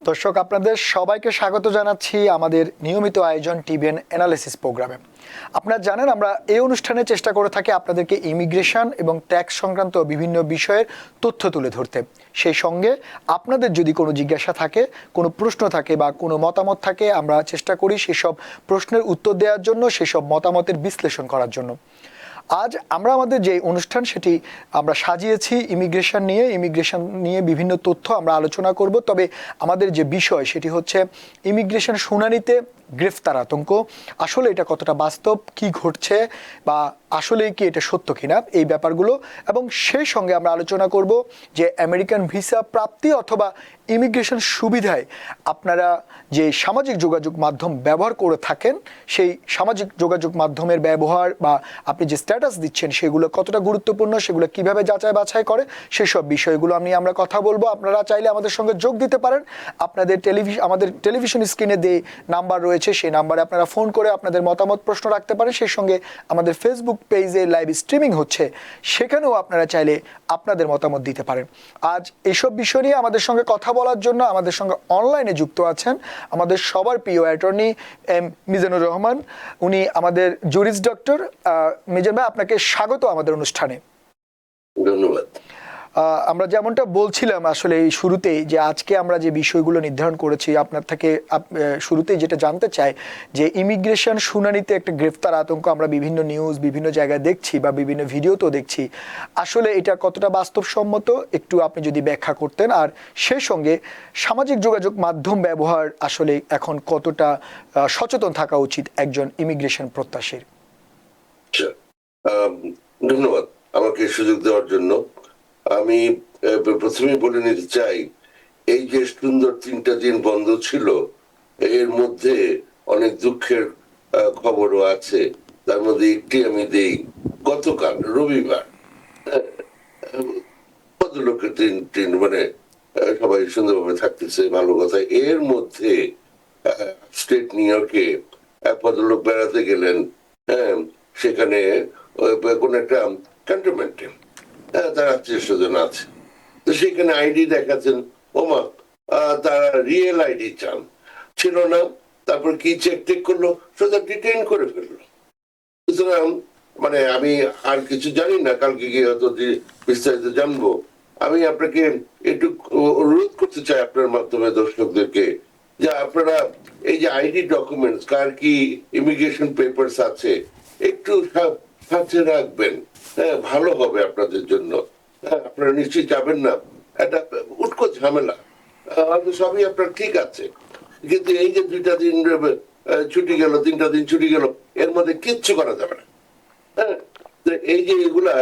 দর্শক আপনাদের সবাইকে স্বাগত জানাচ্ছি আমাদের নিয়মিত আয়োজন টিবিএন অ্যানালিসিস প্রোগ্রামে। আপনারা জানেন আমরা এই অনুষ্ঠানে চেষ্টা করে থাকি আপনাদেরকে ইমিগ্রেশন এবং ট্যাক্স সংক্রান্ত বিভিন্ন বিষয়ের তথ্য তুলে ধরতে। সেই সঙ্গে আপনাদের যদি কোনো জিজ্ঞাসা থাকে, কোনো প্রশ্ন থাকে বা কোনো মতামত থাকে, আমরা চেষ্টা করি সেসব প্রশ্নের উত্তর দেওয়ার জন্য, সেসব মতামতের বিশ্লেষণ করার জন্য। আজ আমরা আমাদের যে অনুষ্ঠান সেটি আমরা সাজিয়েছি ইমিগ্রেশন নিয়ে বিভিন্ন তথ্য আমরা আলোচনা করব। তবে আমাদের যে বিষয় সেটি হচ্ছে ইমিগ্রেশন শুনানিতে গ্রেফতার আতঙ্ক। আসলে এটা কতটা বাস্তব, কি ঘটছে বা আসলে কি এটা সত্য কিনা, এই ব্যাপারগুলো। এবং সেই সঙ্গে আমরা আলোচনা করব যে আমেরিকান ভিসা প্রাপ্তি অথবা ইমিগ্রেশন সুবিধায় আপনারা যে সামাজিক যোগাযোগ মাধ্যম ব্যবহার করে থাকেন, সেই সামাজিক যোগাযোগ মাধ্যমের ব্যবহার বা আপনি যে স্ট্যাটাস দিচ্ছেন সেগুলো কতটা গুরুত্বপূর্ণ, সেগুলো কিভাবে যাচাই বাছাই করে, সেসব বিষয়গুলো নিয়ে আমরা কথা বলবো। আপনারা চাইলে আমাদের সঙ্গে যোগ দিতে পারেন। আমাদের টেলিভিশন স্ক্রিনে যে নাম্বার রয়েছে সেই নাম্বারে আপনারা ফোন করে আপনাদের মতামত প্রশ্ন রাখতে পারেন। সেই সঙ্গে আমাদের ফেসবুক পেজে লাইভ স্ট্রিমিং হচ্ছে, সেখানেও আপনারা চাইলে আপনাদের মতামত দিতে পারেন। আজ এইসব বিষয় নিয়ে আমাদের সঙ্গে কথা বলার জন্য আমাদের সঙ্গে অনলাইনে যুক্ত আছেন আমাদের সবার প্রিয় অ্যাটর্নি এম মিজানুর রহমান। উনি আমাদের জুরিস ডক্টর। মিজান ভাই, আপনাকে স্বাগত আমাদের অনুষ্ঠানে। ধন্যবাদ। আমরা যেমনটা বলছিলাম আসলে এই শুরুতেই, যে আজকে আমরা যে বিষয়গুলো নির্ধারণ করেছি আপনার থেকে শুরুতেই যেটা জানতে চাই যে ইমিগ্রেশন শুনানিতে একটা গ্রেফতার আতঙ্ক আমরা বিভিন্ন নিউজ বিভিন্ন জায়গায় দেখছি বা বিভিন্ন ভিডিওতেও দেখছি। আসলে এটা কতটা বাস্তবসম্মত একটু আপনি যদি ব্যাখ্যা করতেন। আর সেই সঙ্গে সামাজিক যোগাযোগ মাধ্যম ব্যবহার আসলে এখন কতটা সচেতন থাকা উচিত একজন ইমিগ্রেশন প্রত্যাশীর। ধন্যবাদ আমাকে সুযোগ দেওয়ার জন্য। আমি প্রথমে বলে নিতে চাই, এই যে সুন্দর 3টা দিন বন্ধ ছিল, এর মধ্যে অনেক দুঃখের খবরও আছে। তার মধ্যে একটি আমি দেই। গতকাল রবিবার ভদ্রলোকের ট্রেন মানে সবাই সুন্দরভাবে থাকতেছে, ভালো কথা। এর মধ্যে স্টেট নিউ ইয়র্কে এক ভদ্রলোক বেড়াতে গেলেন। হ্যাঁ, সেখানে কোন একটা ক্যান্টনমেন্টে তার আত্মীয় স্বজন আছে, তো সেখানে আইডি দেখাচ্ছেন। ওমা, তারা রিয়েল আইডি চান, ছিল না। তারপর কি চেক টেক করলো, সোজা ডিটেইন করে ফেললো। সুতরাং মানে আমি আর কিছু জানি না, কালকে গিয়ে হয়তো বিস্তারিত জানবো। আমি আপনাকে একটু অনুরোধ করতে চাই আপনার মাধ্যমে দর্শকদেরকে, যে আপনারা এই যে আইডি ডকুমেন্টস, কার কি ইমিগ্রেশন পেপারস আছে, একটু সাথে রাখবেন। হ্যাঁ, ভালো হবে আপনাদের জন্য। হ্যাঁ, আপনারা নিশ্চয়ই যাবেন না একটা উটকো ঝামেলা। হয়তো সবই আপনার ঠিক আছে, কিন্তু এই যে 2টা দিন ছুটি গেল, 3টা দিন ছুটি গেল, এর মধ্যে কিচ্ছু করা যাবে না। হ্যাঁ, এই যে এগুলা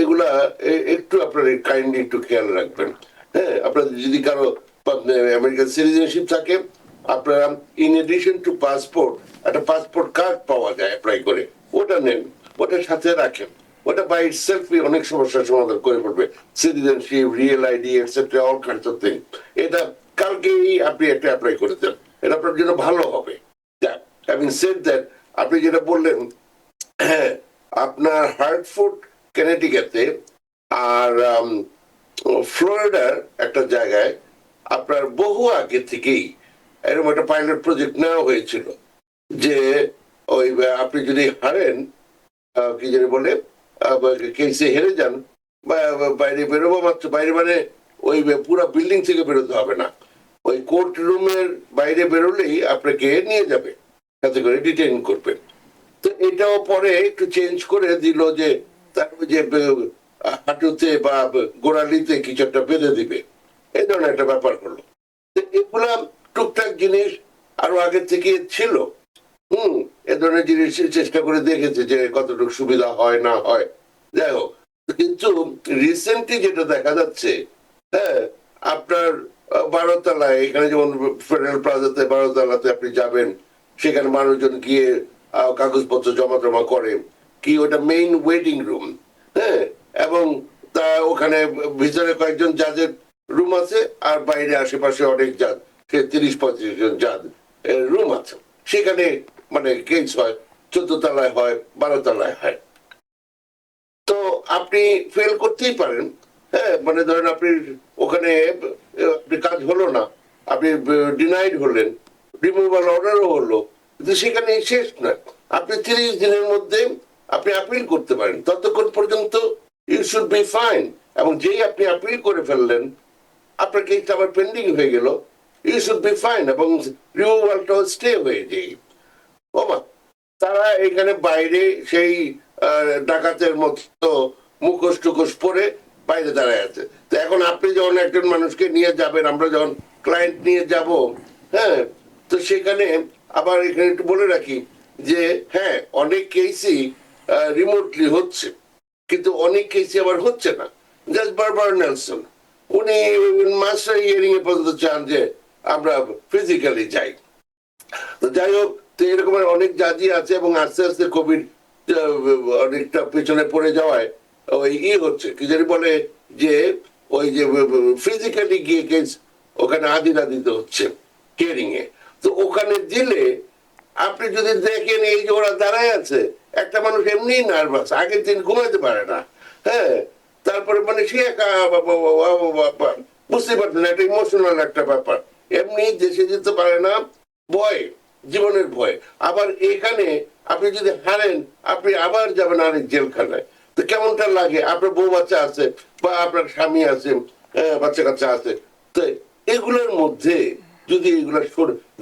এগুলা একটু আপনার কাইন্ডলি একটু খেয়াল রাখবেন। হ্যাঁ, আপনাদের যদি কারো আমেরিকান সিটিজেনশিপ থাকে, আপনারা ইন এডিশন টু পাসপোর্ট একটা পাসপোর্ট কার্ড পাওয়া যায় অ্যাপ্লাই করে, ওটা নেন, ওটা সাথে রাখেন। ওটা বাই ইটসেলফই অনেক সমস্যার সমাধান করে পড়বে। Citizenship, real ID etcetera, all kinds of thing. এটা কালকেই আপনি একটা অ্যাপ্লাই করে দেন, এটা আপনার জন্য ভালো হবে। হ্যাভিং সেড দ্যাট, আপনি যেটা বললেন, হ্যাঁ, আপনার হার্টফোর্ড কেনেডিকাতে আর ফ্লোরিডার একটা জায়গায় আপনার বহু আগে থেকেই এরকম একটা পাইলট প্রজেক্ট নেওয়া হয়েছিল, যে ওই আপনি যদি হারেন, কি জানি বলে, কেসে হেরে যান, বাইরে বেরোবো মাত্র, বাইরে মানে ওই পুরো বিল্ডিং থেকে বেরোতে হবে না, ওই কোর্ট রুমের বাইরে বেরোলেই আপনাকে নিয়ে যাবে, সাথে করে ডিটেইন করবেন। তো এটাও পরে একটু চেঞ্জ করে দিল, যে তার যে হাঁটুতে বা গোড়ালিতে কিছু একটা বেঁধে দিবে, এই ধরনের একটা ব্যাপার হলো। এগুলা টুকটাক জিনিস আরো আগে থেকে ছিল। এ ধরনের জিনিস চেষ্টা করে দেখেছে যে কতটুকু সুবিধা হয় না হয়, যাই হোক। কিন্তু রিসেন্টলি যেটা দেখা যাচ্ছে, হ্যাঁ, আপনার 12 তলায়, এখানে যেমন ফেডারেল প্লাজাতে 12 তলাতে আপনি যাবেন, সেখানে মানুষজন গিয়ে কাগজপত্র জমা টমা করে, কি ওটা মেইন ওয়েটিং রুম। হ্যাঁ, এবং তা ওখানে ভিতরে কয়েকজন জাজের রুম আছে, আর বাইরে আশেপাশে অনেক জাজ, সে 30-35 জন জাজ রুম আছে। সেখানে মানে কেস হয় 14 তলায় হয়, 12 তলায় হয়। তো আপনি ফেল করতেই পারেন। হ্যাঁ, মানে ধরেন আপনি ওখানে আপনি কাজ হলো না, আপনি ডিনাইড হলেন, রিমুভাল অর্ডারও হলো, কিন্তু সেখানে শেষ না। আপনি 30 দিনের মধ্যে আপনি আপিল করতে পারেন, ততক্ষণ পর্যন্ত ইউ শুড বি ফাইন। এবং যেই আপনি আপিল করে ফেললেন, আপনার কেসটা আবার পেন্ডিং হয়ে গেল, ইউ শুড বি ফাইন, এবং রিমুভালটাও স্টে হয়ে যায়। ওমা, তারা এখানে বাইরে সেই ডাকাতের মতো মুখোশ টুকোশ পরে বাইরে দাঁড়ায় আছে। তো এখন আপনি যখন একজন মানুষকে নিয়ে যাবেন, আমরা যখন ক্লায়েন্ট নিয়ে যাব, হ্যাঁ, তো সেখানে আবার এখানে একটু বলে রাখি যে হ্যাঁ, অনেক কেসই রিমোটলি হচ্ছে, কিন্তু অনেক কেসই আবার হচ্ছে না। জাস্ট বারবার নেলসন উনি মাস্টার হিয়ারিং এ পর্যন্ত চান যে আমরা ফিজিক্যালি যাই। তো যাই হোক, তো এরকম অনেক জাজি আছে, এবং আস্তে আস্তে কোভিড অনেকটা পেছনে পড়ে যাওয়ায় ওই হচ্ছে কি জানি বলে যে ওই যে ফিজিক্যালি গিয়ে কেস ওখানে হাজিরা দিতে হচ্ছে হিয়ারিং এ। তো ওখানে দিলে আপনি যদি দেখেন এই যে ওরা দাঁড়ায় আছে, একটা মানুষ এমনি নার্ভাস, আগের দিন ঘুমাতে পারে না, হ্যাঁ, তারপরে মানে সে একা বুঝতে পারছেন, একটা ইমোশনাল একটা ব্যাপার, এমনি দেশে যেতে পারে না, ভয়, জীবনের ভয়। আবার এখানে আপনি যদি হারেন, আপনি আবার যাবেন আরেক জেলখানায়। তো কেমনটা লাগে? আপনার বউ বাচ্চা আছে, বা আপনার স্বামী আছে, বাচ্চা কাচ্চা আছে। তো এগুলোর মধ্যে যদি এগুলো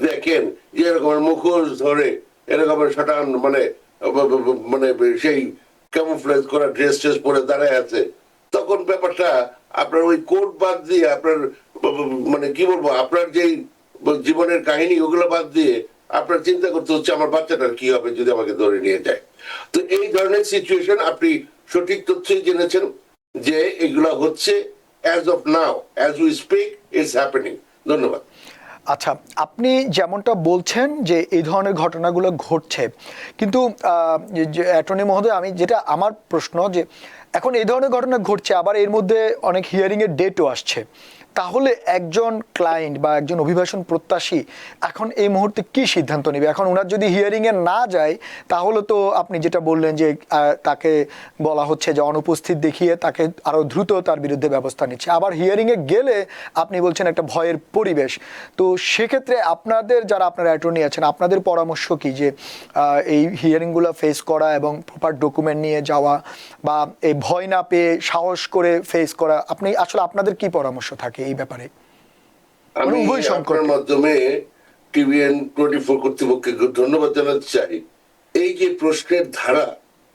দেখেন যে এরকম মুখোশ ধরে এরকম শটান মানে মানে সেই ক্যামোফ্লেজ করা ড্রেস ট্রেস পরে দাঁড়ায় আছে, তখন ব্যাপারটা আপনার ওই কোট বাদ দিয়ে আপনার মানে কি বলবো, আপনার যেই জীবনের কাহিনী ওগুলো বাদ দিয়ে আপনার চিন্তা করতে হচ্ছে আমার বাচ্চাটার কি হবে যদি আমাকে ধরে নিয়ে যায়। তো এই ধরনের সিচুয়েশন আপনি সঠিক তথ্যই জেনেছেন যে এগুলা হচ্ছে, as of now, as we speak, it's happening. ধন্যবাদ। আচ্ছা, আপনি যেমনটা বলছেন যে এই ধরনের ঘটনাগুলো ঘটছে, কিন্তু অ্যাটর্নি মহোদয়, আমি যেটা আমার প্রশ্ন যে এখন এই ধরনের ঘটনা ঘটছে, আবার এর মধ্যে অনেক হিয়ারিংয়ের ডেটও আসছে, তাহলে একজন ক্লায়েন্ট বা একজন অভিবাসন প্রত্যাশী এখন এই মুহূর্তে কি সিদ্ধান্ত নেবে? এখন ওনার যদি হিয়ারিংয়ে না যায়, তাহলে তো আপনি যেটা বললেন যে তাকে বলা হচ্ছে যে অনুপস্থিত দেখিয়ে তাকে আরও দ্রুত তার বিরুদ্ধে ব্যবস্থা নিচ্ছে, আবার হিয়ারিংয়ে গেলে আপনি বলছেন একটা ভয়ের পরিবেশ। তো সেক্ষেত্রে আপনাদের যারা আপনার অ্যাটর্নি আছেন, আপনাদের পরামর্শ কি যে এই হিয়ারিংগুলো ফেস করা এবং প্রপার ডকুমেন্ট নিয়ে যাওয়া, বা এই ভয় না পেয়ে সাহস করে ফেস করা, আপনি আসলে আপনাদের কি পরামর্শ থাকে এই ব্যাপারে? আমি আপনার মাধ্যমে টিভিএন 24 কর্তৃপক্ষকে ধন্যবাদ জানাতে চাই। এই যে প্রশ্নের ধারা,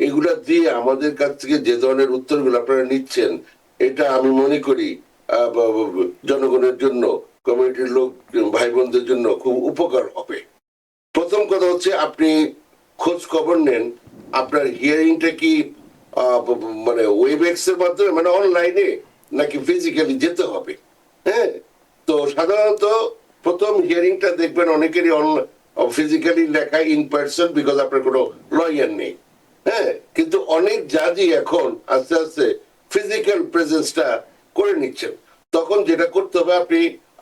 এগুলা দিয়ে আমাদের কাছ থেকে যে ধরনের উত্তরগুলো আপনারা নিচ্ছেন, এটা আমি মনে করি জনগণের জন্য, কমিউনিটির লোক ভাই বোনদের জন্য খুব উপকার হবে। প্রথম কথা হচ্ছে আপনি খোঁজ খবর নেন আপনার হিয়ারিংটা কি মানে ওয়েবএক্স এর মাধ্যমে, মানে অনলাইনে, নাকি ফিজিক্যালি যেতে হবে। হ্যাঁ, তো সাধারণত প্রথম হিয়ারিংটা দেখবেন অনেকেরই ফিজিক্যালি লেখা ইন পার্সন, বিকজ আপনার কোনো লয়ার নেই। হ্যাঁ, কিন্তু অনেক জাজই এখন আস্তে আস্তে ফিজিক্যাল প্রেজেন্সটা করে নিচ্ছেন। তখন যেটা করতে হবে, আপনি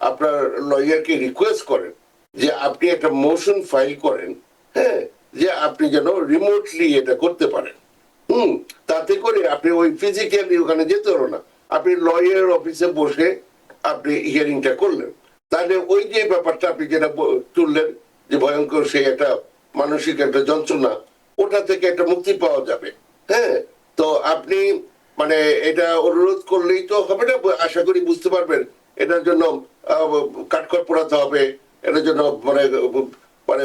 আপনার লয়ারকে রিকোয়েস্ট করেন যে আপনি একটা মোশন ফাইল করেন, হ্যাঁ, যে আপনি যেন রিমোটলি এটা করতে পারেন। তাতে করে আপনি ওই ফিজিক্যালি ওখানে যেতে হলো না, আপনি লয়ার অফিসে বসে আপনি হিয়ারিংটা করলেন। তাহলে ওই যে ব্যাপারটা আপনি যেটা তুললেন যে ভয়ঙ্কর সেই একটা মানসিক একটা যন্ত্রণা, ওটা থেকে একটা মুক্তি পাওয়া যাবে। হ্যাঁ, তো আপনি মানে এটা অনুরোধ করলেই তো হবে না, আশা করি বুঝতে পারবেন। এটার জন্য কাঠখড় পোড়াতে হবে, এটার জন্য মানে মানে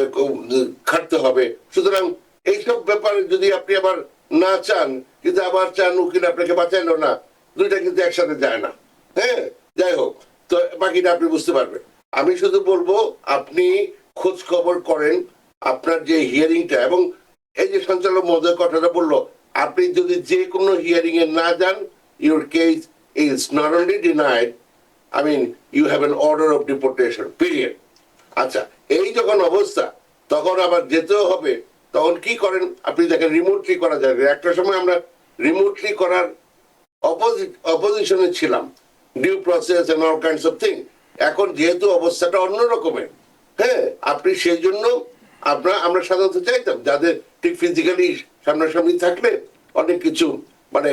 খাটতে হবে। সুতরাং এইসব ব্যাপারে যদি আপনি আবার না চান, কিন্তু আবার চান উকিল আপনাকে বাঁচাইলো না, দুইটা কিন্তু একসাথে যায় না। হ্যাঁ, যাই হোক, তো বাকিটা আপনি বুঝতে পারবেন। আমি শুধু বলবো আপনি খোঁজ খবর করেন আপনার যে হিয়ারিংটা, এবং এই যে সঞ্চালক মহোদয় কথাটা বললো, আপনি যদি যে কোনো হিয়ারিং এ না যান, your case is not only denied, I mean, you have an order of deportation, period. আচ্ছা, এই যখন অবস্থা, তখন আবার যেতেও হবে। তখন কি করেন আপনি দেখেন, রিমোটলি করা যায়। একটা সময় আমরা রিমোটলি করার অপোজিশনে ছিলাম, due process and all kinds of thing. এখন যেহেতু অবস্থাটা অন্য রকমের, হ্যাঁ, আপনি সেই জন্য আমরা সাধারণত চাইতাম যাদের ঠিক ফিজিক্যালি সামনাসামনি থাকলে অনেক কিছু মানে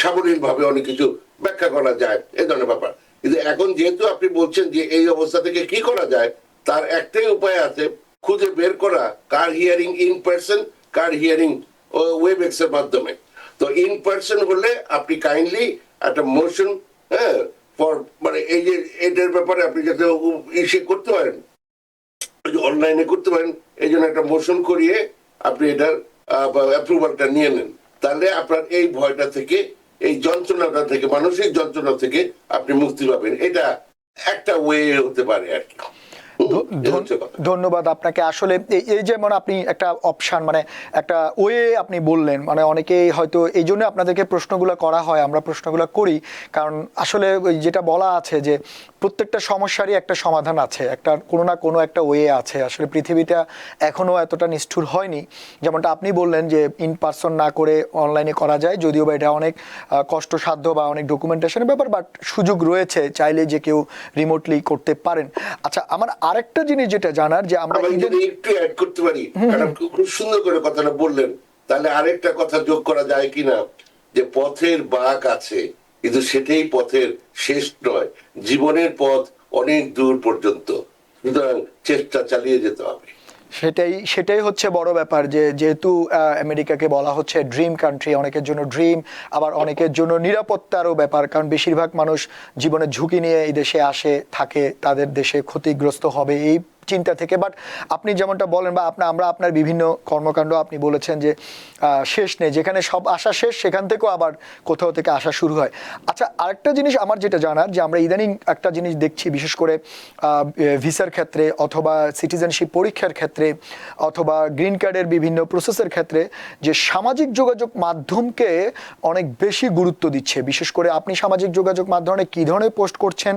সাবলীল ভাবে অনেক কিছু ব্যাখ্যা করা যায়, এই ধরনের ব্যাপার। কিন্তু এখন যেহেতু আপনি বলছেন যে এই অবস্থা থেকে কি করা যায়, তার একটাই উপায় আছে, খুঁজে বের করা কার হিয়ারিং ইন পার্সন, কার হিয়ারিং ওয়েবএক্স এর মাধ্যমে। তো ইন পার্সন হলে আপনি কাইন্ডলি একটা মোশন, হ্যাঁ, ফর মানে এই যে এটার ব্যাপারে আপনি যাতে ইসে করতে পারেন, অনলাইনে করতে পারেন, এই জন্য একটা মোশন করিয়ে আপনি এটার অ্যাপ্রুভালটা নিয়ে নেন। তাহলে আপনার এই ভয়টা থেকে, এই যন্ত্রণাটা থেকে, মানসিক যন্ত্রণা থেকে আপনি মুক্তি পাবেন। এটা একটা ওয়ে হতে পারে আর কি। ধন্যবাদ আপনাকে। আসলে এই যেমন আপনি একটা অপশন মানে একটা ওয়ে আপনি বললেন, মানে অনেকেই হয়তো এই জন্য আপনাদেরকে প্রশ্নগুলো করা হয়, আমরা প্রশ্নগুলো করি, কারণ আসলে ওই যেটা বলা আছে যে প্রত্যেকটা সমস্যারই একটা সমাধান আছে, একটা কোনো না কোনো একটা ওয়ে আছে। আসলে পৃথিবীটা এখনো এতটা নিষ্ঠুর হয়নি, যেমনটা আপনি বললেন যে ইন পার্সন না করে অনলাইনে করা যায়, যদিও বা এটা অনেক কষ্টসাধ্য বা অনেক ডকুমেন্টেশনের ব্যাপার, বাট সুযোগ রয়েছে, চাইলে যে কেউ রিমোটলি করতে পারেন। আচ্ছা, আমার আরেকটা জিনিস যেটা জানার যে আমরা যদি একটু অ্যাড করতে পারি, কারণ খুব সুন্দর করে কথাটা বললেন, তাহলে আরেকটা কথা যোগ করা যায় কিনা, যে পথের বাঁক আছে কিন্তু সেটাই পথের শেষ নয়, জীবনের পথ অনেক দূর পর্যন্ত, সুতরাং চেষ্টা চালিয়ে যেতে হবে। সেটাই হচ্ছে বড় ব্যাপার, যে যেহেতু আমেরিকাকে বলা হচ্ছে ড্রিম কান্ট্রি, অনেকের জন্য ড্রিম, আবার অনেকের জন্য নিরাপত্তারও ব্যাপার, কারণ বেশিরভাগ মানুষ জীবনের ঝুঁকি নিয়ে এই দেশে আসে থাকে, তাদের দেশে ক্ষতিগ্রস্ত হবে এই চিন্তা থেকে। বাট আপনি যেমনটা বলেন বা আমরা আপনার বিভিন্ন কর্মকাণ্ড আপনি বলেছেন যে শেষ নেই, যেখানে সব আশা শেষ সেখান থেকেও আবার কোথাও থেকে আসা শুরু হয়। আচ্ছা, আরেকটা জিনিস আমার যেটা জানার, যে আমরা ইদানিং একটা জিনিস দেখছি, বিশেষ করে ভিসার ক্ষেত্রে অথবা সিটিজেনশিপ পরীক্ষার ক্ষেত্রে অথবা গ্রিন কার্ডের বিভিন্ন প্রসেসের ক্ষেত্রে, যে সামাজিক যোগাযোগ মাধ্যমকে অনেক বেশি গুরুত্ব দিচ্ছে। বিশেষ করে আপনি সামাজিক যোগাযোগ মাধ্যমে কী ধরনের পোস্ট করছেন,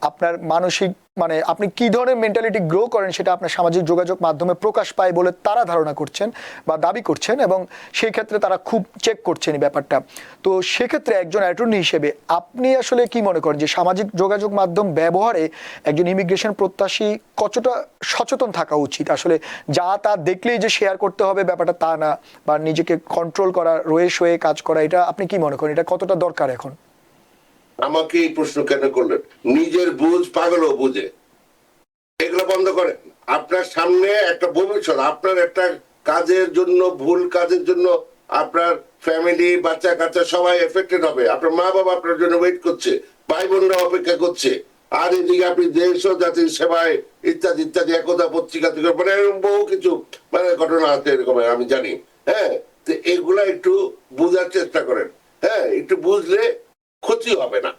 আপনার মানসিক মানে আপনি কি ধরনের মেন্টালিটি গ্রো করেন, সেটা আপনার সামাজিক যোগাযোগ মাধ্যমে প্রকাশ পায় বলে তারা ধারণা করছেন বা দাবি করছেন, এবং সেই ক্ষেত্রে তারা খুব চেক করছেন এই ব্যাপারটা। তো সেক্ষেত্রে একজন অ্যাটর্নি হিসেবে আপনি আসলে কি মনে করেন যে সামাজিক যোগাযোগ মাধ্যম ব্যবহারে একজন ইমিগ্রেশন প্রত্যাশী কতটা সচেতন থাকা উচিত? আসলে যা তা দেখলেই যে শেয়ার করতে হবে ব্যাপারটা তা না, বা নিজেকে কন্ট্রোল করা, রয়ে শয়ে কাজ করা, এটা আপনি কি মনে করেন, এটা কতটা দরকার এখন? আমাকে এই প্রশ্ন কেন করলেন? নিজের বুঝ পাগলও বুঝে, এগুলো বন্ধ করেন। আপনার সামনে একটা ভবিষ্যৎ, আপনার একটা কাজের জন্য, ভুল কাজের জন্য আপনার ফ্যামিলি, বাচ্চা কাচ্চা সবাই এফেক্টেড হবে, আপনার মা বাবা আপনার জন্য ওয়েট করছে, ভাই বোনরা অপেক্ষা করছে, আর এদিকে আপনি দেশ ও জাতির সেবায় ইত্যাদি ইত্যাদি, একতা পত্রিকা থেকে মানে বহু কিছু মানে ঘটনা আছে এরকম আমি জানি। হ্যাঁ, তো এগুলা একটু বোঝার চেষ্টা করেন। হ্যাঁ, একটু বুঝলে ক্ষতি হবে না,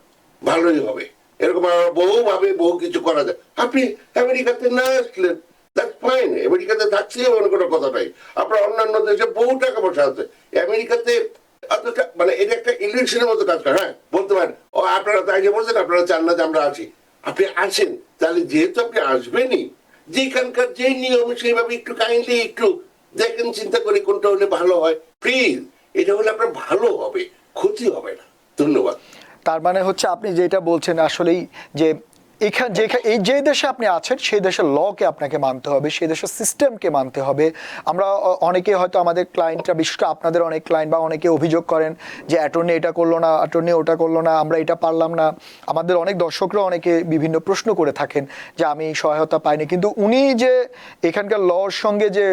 ভালোই হবে। এরকম বহুভাবে বহু কিছু করা যায়। আপনি আমেরিকাতে না আসলেন, দ্যাটস ফাইন, আমেরিকাতে থাকছি এমন কোনো কথা নাই। আপনার অন্যান্য দেশে বহু টাকা পয়সা আছে, আমেরিকাতে অতটা মানে এটা একটা ইলেকশনের মতো কাজ করে। হ্যাঁ, বলতে পারেন ও আপনারা তাই যে বলছেন আপনারা চান না যে আমরা আসি, আপনি আসেন। তাহলে যেহেতু আপনি আসবেনই, যেখানকার যে নিয়ম সেইভাবে একটু কাইন্ডলি একটু দেখেন, চিন্তা করে কোনটা হলে ভালো হয়। প্লিজ, এটা হলে আপনার ভালো হবে, ক্ষতি হবে না। ধন্যবাদ। তার মানে হচ্ছে আপনি যেটা বলছেন আসলেই, যে এই যে দেশে আপনি আছেন সেই দেশের লকে আপনাকে মানতে হবে, সেই দেশের সিস্টেমকে মানতে হবে। আমরা অনেকে হয়তো আমাদের ক্লায়েন্টরা, বিশেষ করে আপনাদের অনেক ক্লায়েন্ট বা অনেকে অভিযোগ করেন যে অ্যাটর্নি এটা করলো না, অ্যাটর্নি ওটা করলো না, আমরা এটা পারলাম না। আমাদের অনেক দর্শকরা অনেকে বিভিন্ন প্রশ্ন করে থাকেন যে আমি সহায়তা পাইনি, কিন্তু উনি যে এখানকার লর সঙ্গে যে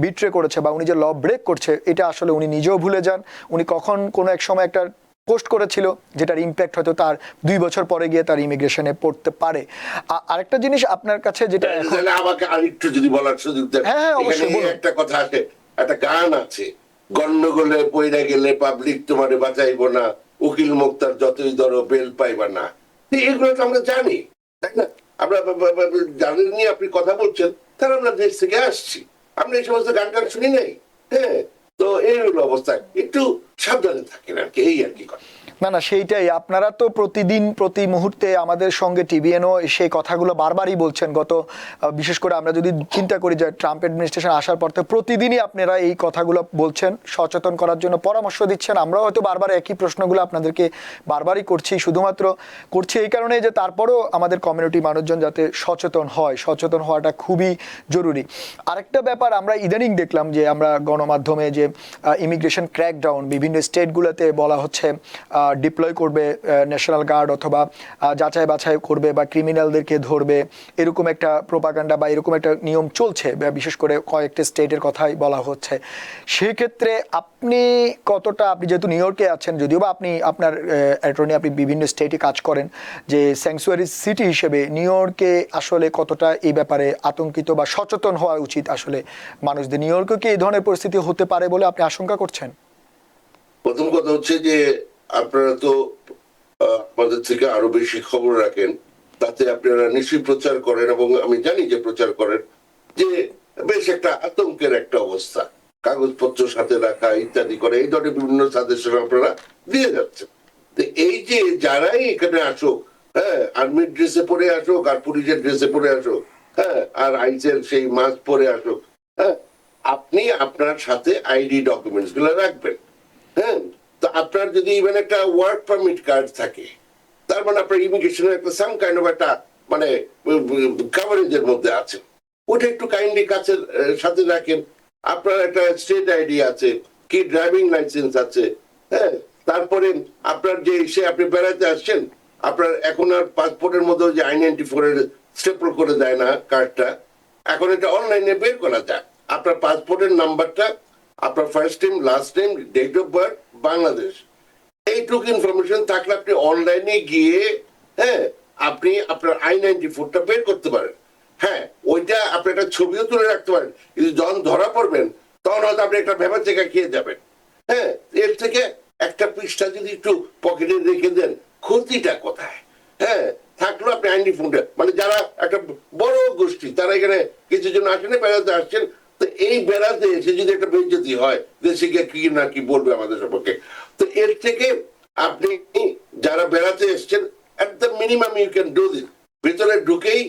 বিট্রে করেছে বা উনি যে ল ব্রেক করছে, এটা আসলে উনি নিজেও ভুলে যান। উনি কখন কোনো এক সময় একটা পোস্ট করেছিল যেটার ইম্প্যাক্ট হয়তো তার 2 বছর পরে গিয়ে তার ইমিগ্রেশনে পড়তে পারে। আরেকটা জিনিস আপনার কাছে যেটা আমাকে আরেকটু যদি বলার সুযোগ দেন। হ্যাঁ, অবশ্যই বলুন। একটা কথা আছে, একটা গান আছে, গন্ডগোলে পইরা গেলে পাবলিক তোমারে বাঁচাইব না, উকিল মুক্তার যতই ধরো বেল পাইবা না। এগুলো তো আমরা জানি, তাই না? আমরা যাদের নিয়ে আপনি কথা বলছেন তারা আমরা দেশ থেকে আসছি, আমরা এই সমস্ত গান টান শুনি নাই। হ্যাঁ, তো এই হলো অবস্থা, একটু সাবধানে থাকেন আর কি, এই আর কি কথা। না, সেইটাই। আপনারা তো প্রতিদিন প্রতি মুহূর্তে আমাদের সঙ্গে টিভিএনও সেই কথাগুলো বারবারই বলছেন। বিশেষ করে আমরা যদি চিন্তা করি যে ট্রাম্প অ্যাডমিনিস্ট্রেশন আসার পর থেকে প্রতিদিনই আপনারা এই কথাগুলো বলছেন, সচেতন করার জন্য পরামর্শ দিচ্ছেন। আমরাও হয়তো বারবার একই প্রশ্নগুলো আপনাদেরকে বারবারই করছি, শুধুমাত্র করছি এই কারণে যে তারপরও আমাদের কমিউনিটি মানুষজন যাতে সচেতন হয়, সচেতন হওয়াটা খুবই জরুরি। আরেকটা ব্যাপার আমরা ইদানিং দেখলাম যে আমরা গণমাধ্যমে যে ইমিগ্রেশন ক্র্যাকডাউন, বিভিন্ন বিভিন্ন স্টেটগুলোতে বলা হচ্ছে ডিপ্লয় করবে ন্যাশনাল গার্ড অথবা যাচাই বাছাই করবে বা ক্রিমিনালদেরকে ধরবে, এরকম একটা প্রোপাগান্ডা বা এরকম একটা নিয়ম চলছে, বিশেষ করে কয়েকটা স্টেটের কথাই বলা হচ্ছে। সেক্ষেত্রে আপনি কতটা, আপনি যেহেতু নিউ ইয়র্কে আছেন, যদিও বা আপনি আপনার অ্যাটর্নি আপনি বিভিন্ন স্টেটে কাজ করেন, যে স্যাংচুয়ারি সিটি হিসেবে নিউ ইয়র্কে আসলে কতটা এই ব্যাপারে আতঙ্কিত বা সচেতন হওয়া উচিত আসলে মানুষদের? নিউ ইয়র্কে কি এই ধরনের পরিস্থিতি হতে পারে বলে আপনি আশঙ্কা করছেন? প্রথম কথা হচ্ছে যে আপনারা তো আমাদের থেকে আরো বেশি খবর রাখেন, তাতে আপনারা নিশ্চয়ই প্রচার করেন, এবং আমি জানি যে প্রচার করেন যে বেশ একটা আতঙ্কের একটা অবস্থা, কাগজপত্র সাথে রাখা ইত্যাদি করে এই ধরনের বিভিন্ন সাজেশন আপনারা দিয়ে যাচ্ছেন। তো এই যে যারাই এখানে আসুক, হ্যাঁ, আর্মির ড্রেসে পরে আসুক আর পুলিশের ড্রেসে পরে আসুক, হ্যাঁ, আর আইসের সেই মাস্ক পরে আসুক, হ্যাঁ, আপনি আপনার সাথে আইডি ডকুমেন্টস গুলো রাখবেন। হ্যাঁ, তো আপনার যদি ইভেন একটা ওয়ার্ক পারমিট কার্ড থাকে, তার মানে আপনার ইমিগ্রেশনের একটা সাম কাইন্ড অফ একটা মানে কভারেজের মধ্যে আছে, ওটা একটু কাইন্ডলি কাছের সাথে রাখেন। আপনার একটা স্টেট আইডি আছে কি, ড্রাইভিং লাইসেন্স আছে, হ্যাঁ, তারপরে আপনার যে সে আপনি বেড়াতে আসছেন, আপনার এখন আর পাসপোর্টের মধ্যে যে I-94 এর স্টেপল করে দেয় না কার্ডটা, এখন এটা অনলাইনে বের করা যায়। আপনার পাসপোর্টের নাম্বারটা, আপনার first name, last name, date of birth, Bangladesh, এইটুকু ইনফরমেশন থাকলে আপনি অনলাইনে গিয়ে, হ্যাঁ, আপনি আপনার I-94টা বের করতে পারেন। হ্যাঁ, ওইটা আপনি একটা ছবিও তুলে রাখতে পারেন, কিন্তু যখন ধরা পড়বেন তখন হয়তো আপনি একটা ভেবা চেকা খেয়ে যাবেন। হ্যাঁ, এর থেকে একটা পৃষ্ঠা যদি একটু পকেটে রেখে দেন, ক্ষতিটা কোথায়? হ্যাঁ, থাকলো আপনি I-94, মানে যারা একটা বড় গোষ্ঠী, তারা এখানে কিছু জন আসেন, বেড়াতে আসছেন, তো এই বেড়াতে এসে যদি একটা বেইজ্জতি হয়, দেশে গিয়ে কি না কি বলবে আমাদের সম্পর্কে, তো এর থেকে আপনি যারা বেড়াতে এসছেন, at the minimum you can do this, ভিতরে ঢুকেই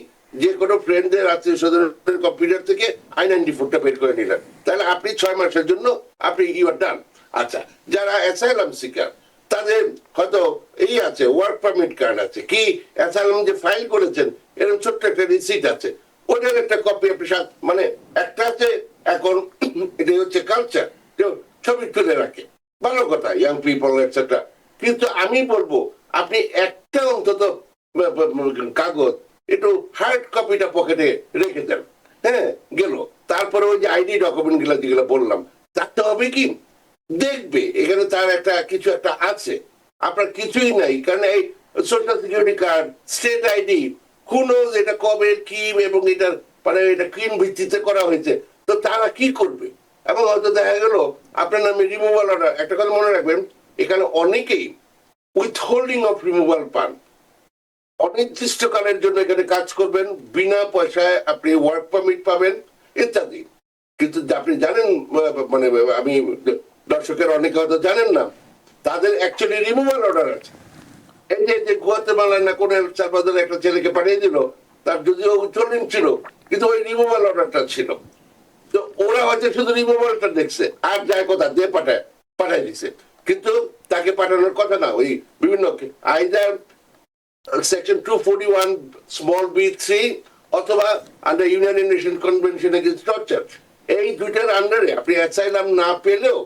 যে কোনো ফ্রেন্ডদের, আত্মীয় স্বজনের কম্পিউটার থেকে I-94টা বের করে নিলেন, তাহলে আপনি 6 মাসের জন্য আপনি ইউ আর ডান। আচ্ছা, যারা অ্যাসাইলাম সিকার, তাদের হয়তো এই আছে, ওয়ার্ক পারমিট কার্ড আছে, কি অ্যাসাইলাম যে ফাইল করেছেন এরকম ছোট্ট একটা রিসিট আছে, ওটার একটা কপি আপনি মানে একটা আছে এখন এটা হচ্ছে কালচার, ছবি তুলে রাখে, ভালো কথা, ইয়াং পিপল এটসেট্রা, কিন্তু আমি বলবো আপনি একটা অন্তত কাগজ একটু হার্ড কপিটা পকেটে রেখে দেন। হ্যাঁ, গেল। তারপরে ওই যে আইডি ডকুমেন্ট গুলা যেগুলো বললাম, তাতে হবে কি, দেখবে এখানে তার একটা কিছু একটা আছে, আপনার কিছুই নাই, কারণ এই social security card, state ID, কোন এটা কবে কি এবং এটার মানে এটা কিন ভিত্তিতে করা হয়েছে, তো তারা কি করবে? এবং হয়তো দেখা গেল আপনার নামে রিমুভাল অর্ডার। একটা কথা মনে রাখবেন, এখানে অনেকেই উইথহোল্ডিং অফ রিমুভাল পান, অনির্দিষ্টকালের জন্য এখানে কাজ করবেন, বিনা পয়সায় আপনি ওয়ার্ক পারমিট পাবেন ইত্যাদি। কিন্তু আপনি জানেন, মানে আমি দর্শকের অনেকে হয়তো জানেন না, তাদের অ্যাকচুয়ালি রিমুভাল অর্ডার আছে। এই যে গুয়াতেমালায় না কোন সালভাদোরের একটা ছেলেকে পাঠিয়ে দিল, তার যদিও চলিং ছিল, কিন্তু ওই রিমুভাল অর্ডারটা ছিল। তো ওরা হয়তো শুধু রিমুভালটা দেখছে, আর যায় কথা দিয়ে পাঠাই দিছে, কিন্তু তাকে পাঠানোর কথা না। ওই বিভিন্ন আইদার সেকশন 241 স্মল b3 অথবা under United nation convention against torture, এই দুইটার আন্ডারে আপনি অ্যাসাইলাম না পেলেও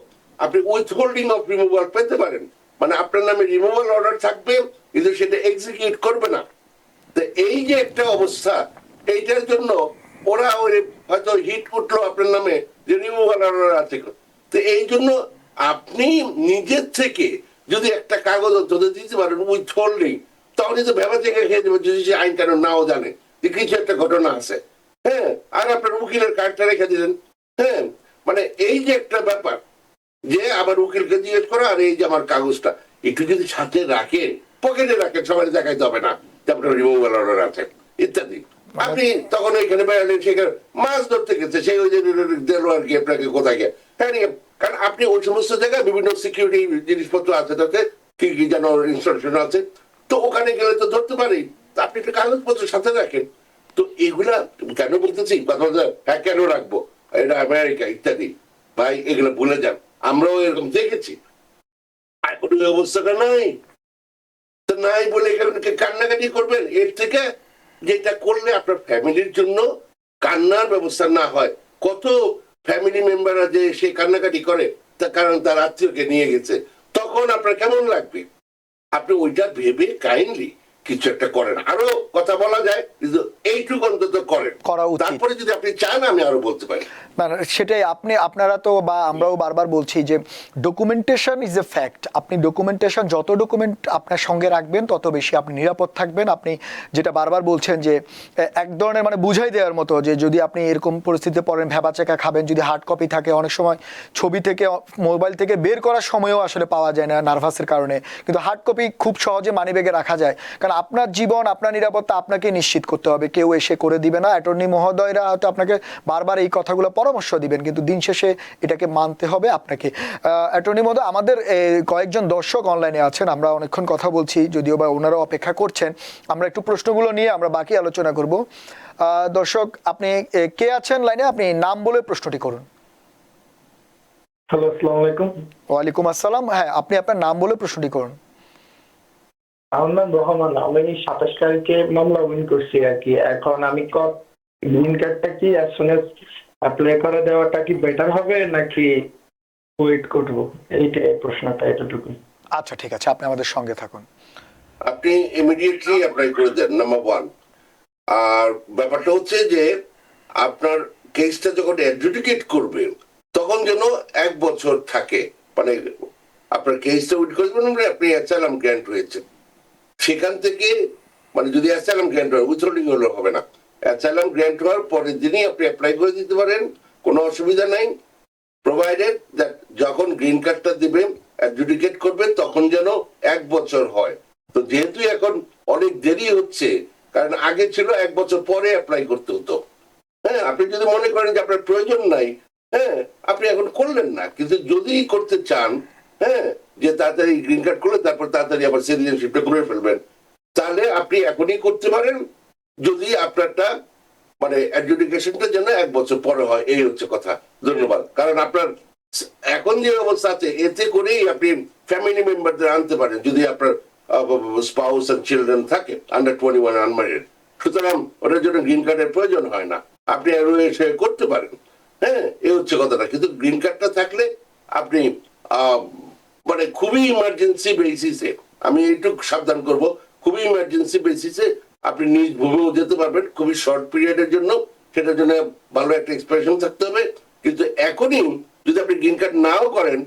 আপনি উইথহোল্ডিং অফ রিমুভাল পেতে পারেন। মানে আপনার নামে রিমুভাল অর্ডার থাকবে, কিন্তু সেটা এক্সিকিউট করবে না। তো এই যে একটা অবস্থা, এইটার জন্য ওরা ওই হয়তো হিট উঠলো আপনার নামে যে রিমুভাল অর্ডার আছে। তো এই জন্য আপনি নিজের থেকে যদি একটা কাগজ অন্তত দিতে পারেন উইথহোল্ডিং, তখন কিন্তু ভেবা থেকে খেয়ে যাবে, যদি সে আইন কানুন নাও জানে যে কিছু একটা ঘটনা আছে। হ্যাঁ, আর আপনার উকিলের কার্ডটা রেখে দিলেন। হ্যাঁ, মানে এই যে একটা ব্যাপার, যে আবার উকিলকে জিজ্ঞেস করা, আর এই যে আমার কাগজটা একটু যদি সাথে রাখেন, পকেটে রাখেন, সবাই দেখাইতে হবে না যে আপনার রিমুভাল অর্ডার আছে ইত্যাদি। আপনি তখন ওইখানে বেড়ালেন, সেখানে মাছ ধরতে গেছে, সেই ওই যে দিল আর কি আপনাকে কোথায় গিয়ে, হ্যাঁ, কারণ আপনি ওই সমস্ত জায়গায় বিভিন্ন সিকিউরিটি জিনিসপত্র আছে, তাতে কি কি যেন ইনস্ট্রাকশন আছে, তো ওখানে গেলে তো ধরতে পারি। আপনি একটা কাগজপত্র সাথে রাখেন। তো এগুলা কেন বলতেছি কথা, হ্যাঁ কেন রাখবো, এটা আমেরিকা ইত্যাদি, ভাই এগুলো ভুলে যান, আমরাও এরকম দেখেছি। এখন ওই অবস্থাটা নাই, তো নাই বলে এখানে কান্নাকাটি করবেন, এর থেকে যেটা করলে আপনার ফ্যামিলির জন্য কান্নার ব্যবস্থা না হয়। কত ফ্যামিলি মেম্বাররা যে সে কান্নাকাটি করে, তার কারণ তার আত্মীয়কে নিয়ে গেছে, তখন আপনার কেমন লাগবে? আপনি ওইটা ভেবে কাইন্ডলি কিছু একটা করেন। আরো কথা বলা যায় কিন্তু এইটুকু অন্তত করেন, করা উচিত। তারপরে যদি আপনি চান আমি আরো বলতে পারি। না না, সেটাই আপনারা তো বা আমরাও বারবার বলছি যে ডকুমেন্টেশন ইজ এ ফ্যাক্ট। আপনি ডকুমেন্টেশন, যত ডকুমেন্ট আপনার সঙ্গে রাখবেন তত বেশি আপনি নিরাপদ থাকবেন। আপনি যেটা বারবার বলছেন যে এক ধরনের মানে বুঝাই দেওয়ার মতো যে যদি আপনি এরকম পরিস্থিতিতে পড়েন, ভ্যাবাচেকা খাবেন, যদি হার্ড কপি থাকে, অনেক সময় ছবি থেকে মোবাইল থেকে বের করার সময়ও আসলে পাওয়া যায় না নার্ভাসের কারণে, কিন্তু হার্ড কপি খুব সহজে মানিব্যাগে রাখা যায়। কারণ আপনার জীবন, আপনার নিরাপত্তা আপনাকে নিশ্চিত করতে হবে, কেউ এসে করে দিবে না। অ্যাটর্নি মহোদয়রা হয়তো আপনাকে বারবার এই কথাগুলো পরামর্শ দিবেন, কিন্তু দিন শেষে এটাকে মানতে হবে আপনাকে। অ্যাটর্নি মহোদয়, আমাদের কয়েকজন দর্শক অনলাইনে আছেন, আমরা অনেকক্ষণ কথা বলছি, যদিও বা ওনারা অপেক্ষা করছেন। আমরা একটু প্রশ্নগুলো নিয়ে আমরা বাকি আলোচনা করব। দর্শক, আপনি কে আছেন লাইনে? আপনি নাম বলে প্রশ্নটি করুন। হ্যালো, আসসালামু আলাইকুম। ওয়ালাইকুম আসসালাম। হ্যাঁ, আপনি আপনার নাম বলে প্রশ্নটি করুন। আমার নাম রহমান। আমি 27 তারিখে মামলা উইন করছি আর কি। এখন আমি গ্রিন কার্ডটা কি as soon as অ্যাপ্লাই করে দেওয়াটা কি বেটার হবে নাকি ওয়েট করব? এইটাই প্রশ্নটা, এতটুকু। আচ্ছা, ঠিক আছে, আপনি আমাদের সঙ্গে থাকুন। আপনি ইমিডিয়েটলি অ্যাপ্লাই করে দেন, নাম্বার ওয়ান। আর ব্যাপারটা হচ্ছে যে আপনার কেসটা যখন অ্যাডজুডিকেট করবে তখন যেন 1 বছর থাকে, মানে আপনার কেসটা উইথ করবেন, আপনি অ্যাসাইলাম গ্র্যান্ট হয়েছে, সেখান থেকে মানে যদি অ্যাসাইলাম গ্র্যান্ট হয়, উইথহোল্ডিং হলে হবে না। অ্যাসাইলাম গ্র্যান্ট হওয়ার পরের দিনই আপনি অ্যাপ্লাই করে দিতে পারেন, কোনো অসুবিধা নাই, প্রোভাইডেড দ্যাট যখন গ্রিন কার্ডটা দিবেন অ্যাডজুডিকেট করবে তখন যেন 1 বছর হয়। তো যেহেতু এখন অনেক দেরি হচ্ছে, কারণ আগে ছিল 1 বছর পরে অ্যাপ্লাই করতে হতো। হ্যাঁ, আপনি যদি মনে করেন যে আপনার প্রয়োজন নাই, হ্যাঁ, আপনি এখন করলেন না, কিন্তু যদি করতে চান, হ্যাঁ, যে তাড়াতাড়ি গ্রিন কার্ড করলে তারপর তাড়াতাড়ি আবার সিটিজেনশিপটা করে ফেলবেন, তাহলে আপনি এখনই করতে পারেন, যদি আপনারটা মানে অ্যাডজুডিকেশনটা যেন 1 বছর পরে হয়, এই হচ্ছে কথা। ধন্যবাদ। কারণ আপনার এখন যে অবস্থা আছে, এতে করেই আপনি ফ্যামিলি মেম্বারদের আনতে পারেন, যদি আপনার স্পাউস এন্ড চিলড্রেন থাকে আন্ডার 21 আনম্যারিড। সুতরাং ওটার জন্য গ্রিন কার্ডের প্রয়োজন হয় না, আপনি এসে করতে পারেন। হ্যাঁ, এই হচ্ছে কথাটা। কিন্তু গ্রিন কার্ডটা থাকলে আপনি মানে খুবই ইমার্জেন্সি বেসিসে, আমি একটু সাবধান করব, খুবই ইমার্জেন্সি বেসিসে আপনি নিজ ভূমিও যেতে পারবেন খুবই শর্ট পিরিয়ডের জন্য, সেটার জন্য ভালো একটা এক্সপ্রেশন থাকতে হবে। কিন্তু এখনই যদি আপনি গ্রিন কার্ড নাও করেন,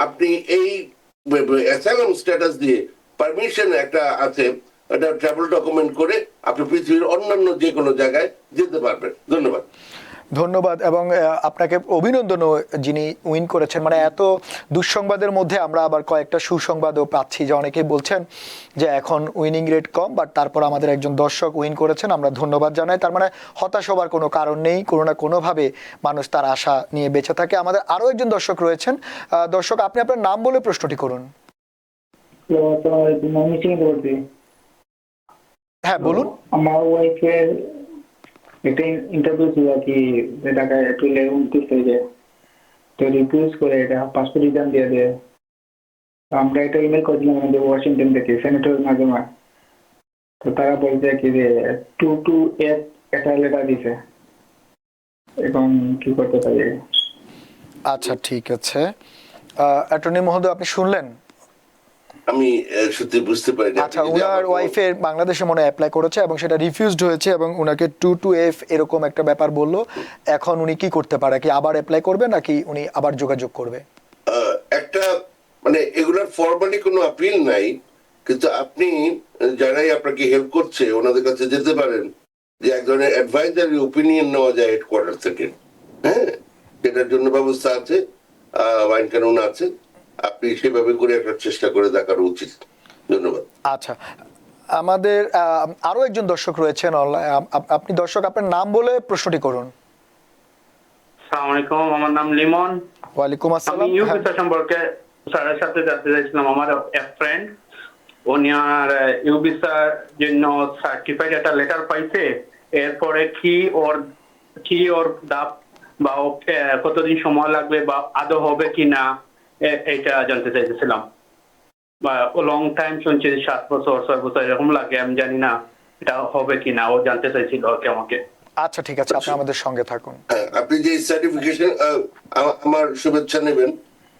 আপনি এই অ্যাসাইলাম স্ট্যাটাস দিয়ে পারমিশন একটা আছে, এটা ট্রাভেল ডকুমেন্ট করে আপনি পৃথিবীর অন্যান্য যে কোনো জায়গায় যেতে পারবেন। ধন্যবাদ। ধন্যবাদ, এবং আপনাকে অভিনন্দন যিনি উইন করেছেন। মানে এত দুঃসংবাদের মধ্যে আমরা আবার কয়েকটা সুসংবাদও পাচ্ছি, যে অনেকেই বলছেন যে এখন উইনিং রেট কম, বাট তারপর আমাদের একজন দর্শক উইন করেছেন, আমরা ধন্যবাদ জানাই। তার মানে হতাশ হবার কোনো কারণ নেই, কোনো না কোনোভাবে মানুষ তার আশা নিয়ে বেঁচে থাকে। আমাদের আরও একজন দর্শক রয়েছেন। দর্শক, আপনি আপনার নাম বলে প্রশ্নটি করুন। হ্যাঁ, বলুন। আমার ওয়াইফের একটা ইন্টারভিউ ছিল আর কি, যেটাকে এপ্রিলে 29 তারিখে, তো রিফিউজ করে এটা পাসপোর্ট রিটার্ন দিয়ে দেয়। আমরা একটা ইমেল করেছিলাম আমাদের ওয়াশিংটন থেকে সেনেটর মাধ্যমে, তো তারা বলছে কি যে 228 একটা লেটার দিছে। এখন কি করতে পারি? আচ্ছা, ঠিক আছে। অ্যাটর্নি মহোদয়, আপনি শুনলেন? আমি সত্যি বুঝতে পারি না। আচ্ছা, উনার ওয়াইফের বাংলাদেশে মনে অ্যাপ্লাই করেছে এবং সেটা রিফিউজড হয়েছে, এবং উনাকে 22F এরকম একটা ব্যাপার বললো। এখন উনি কি করতে পারে? কি আবার অ্যাপ্লাই করবে নাকি উনি আবার যোগাযোগ করবে? একটা মানে এগুলার ফর্মালি কোনো আপিল নাই, কিন্তু আপনি যারাই আপনাকে হেল্প করছে ওনাদের কাছে যেতে পারেন, যে এক ধরনের অ্যাডভাইজারি ওপিনিয়ন নেওয়া যায় হেডকোয়ার্টার থেকে। হ্যাঁ, সেটার জন্য ব্যবস্থা আছে, আইন কানুন আছে, আপনি সেভাবে করে একটা চেষ্টা করে দেখার উচিত। ধন্যবাদ। আচ্ছা, আমাদের আরো একজন দর্শক রয়েছেন অনলাইন। আপনি দর্শক, আপনার নাম বলে প্রশ্নটি করুন। আসসালামু আলাইকুম, আমার নাম লিমন। ওয়ালাইকুম আমি আসসালাম। ইউবিসা সম্পর্কে স্যারের সাথে জানতে চাইছিলাম। আমার এক ফ্রেন্ড, উনি আর ইউবিসার জন্য সার্টিফাইড একটা লেটার পাইছে, এরপরে কি ওর দাব বা কতদিন সময় লাগবে বা আদৌ হবে কিনা এটা জানতে চাইছিলাম। বা লং টাইম শুনছি 7 বছর 6 বছর এরকম লাগে, আমি জানি না এটা হবে কিনা, ও জানতে চাইছিল আমাকে। আচ্ছা, ঠিক আছে, আপনি আমাদের সঙ্গে থাকুন। আপনি যে সার্টিফিকেশন, আমার শুভেচ্ছা নেবেন।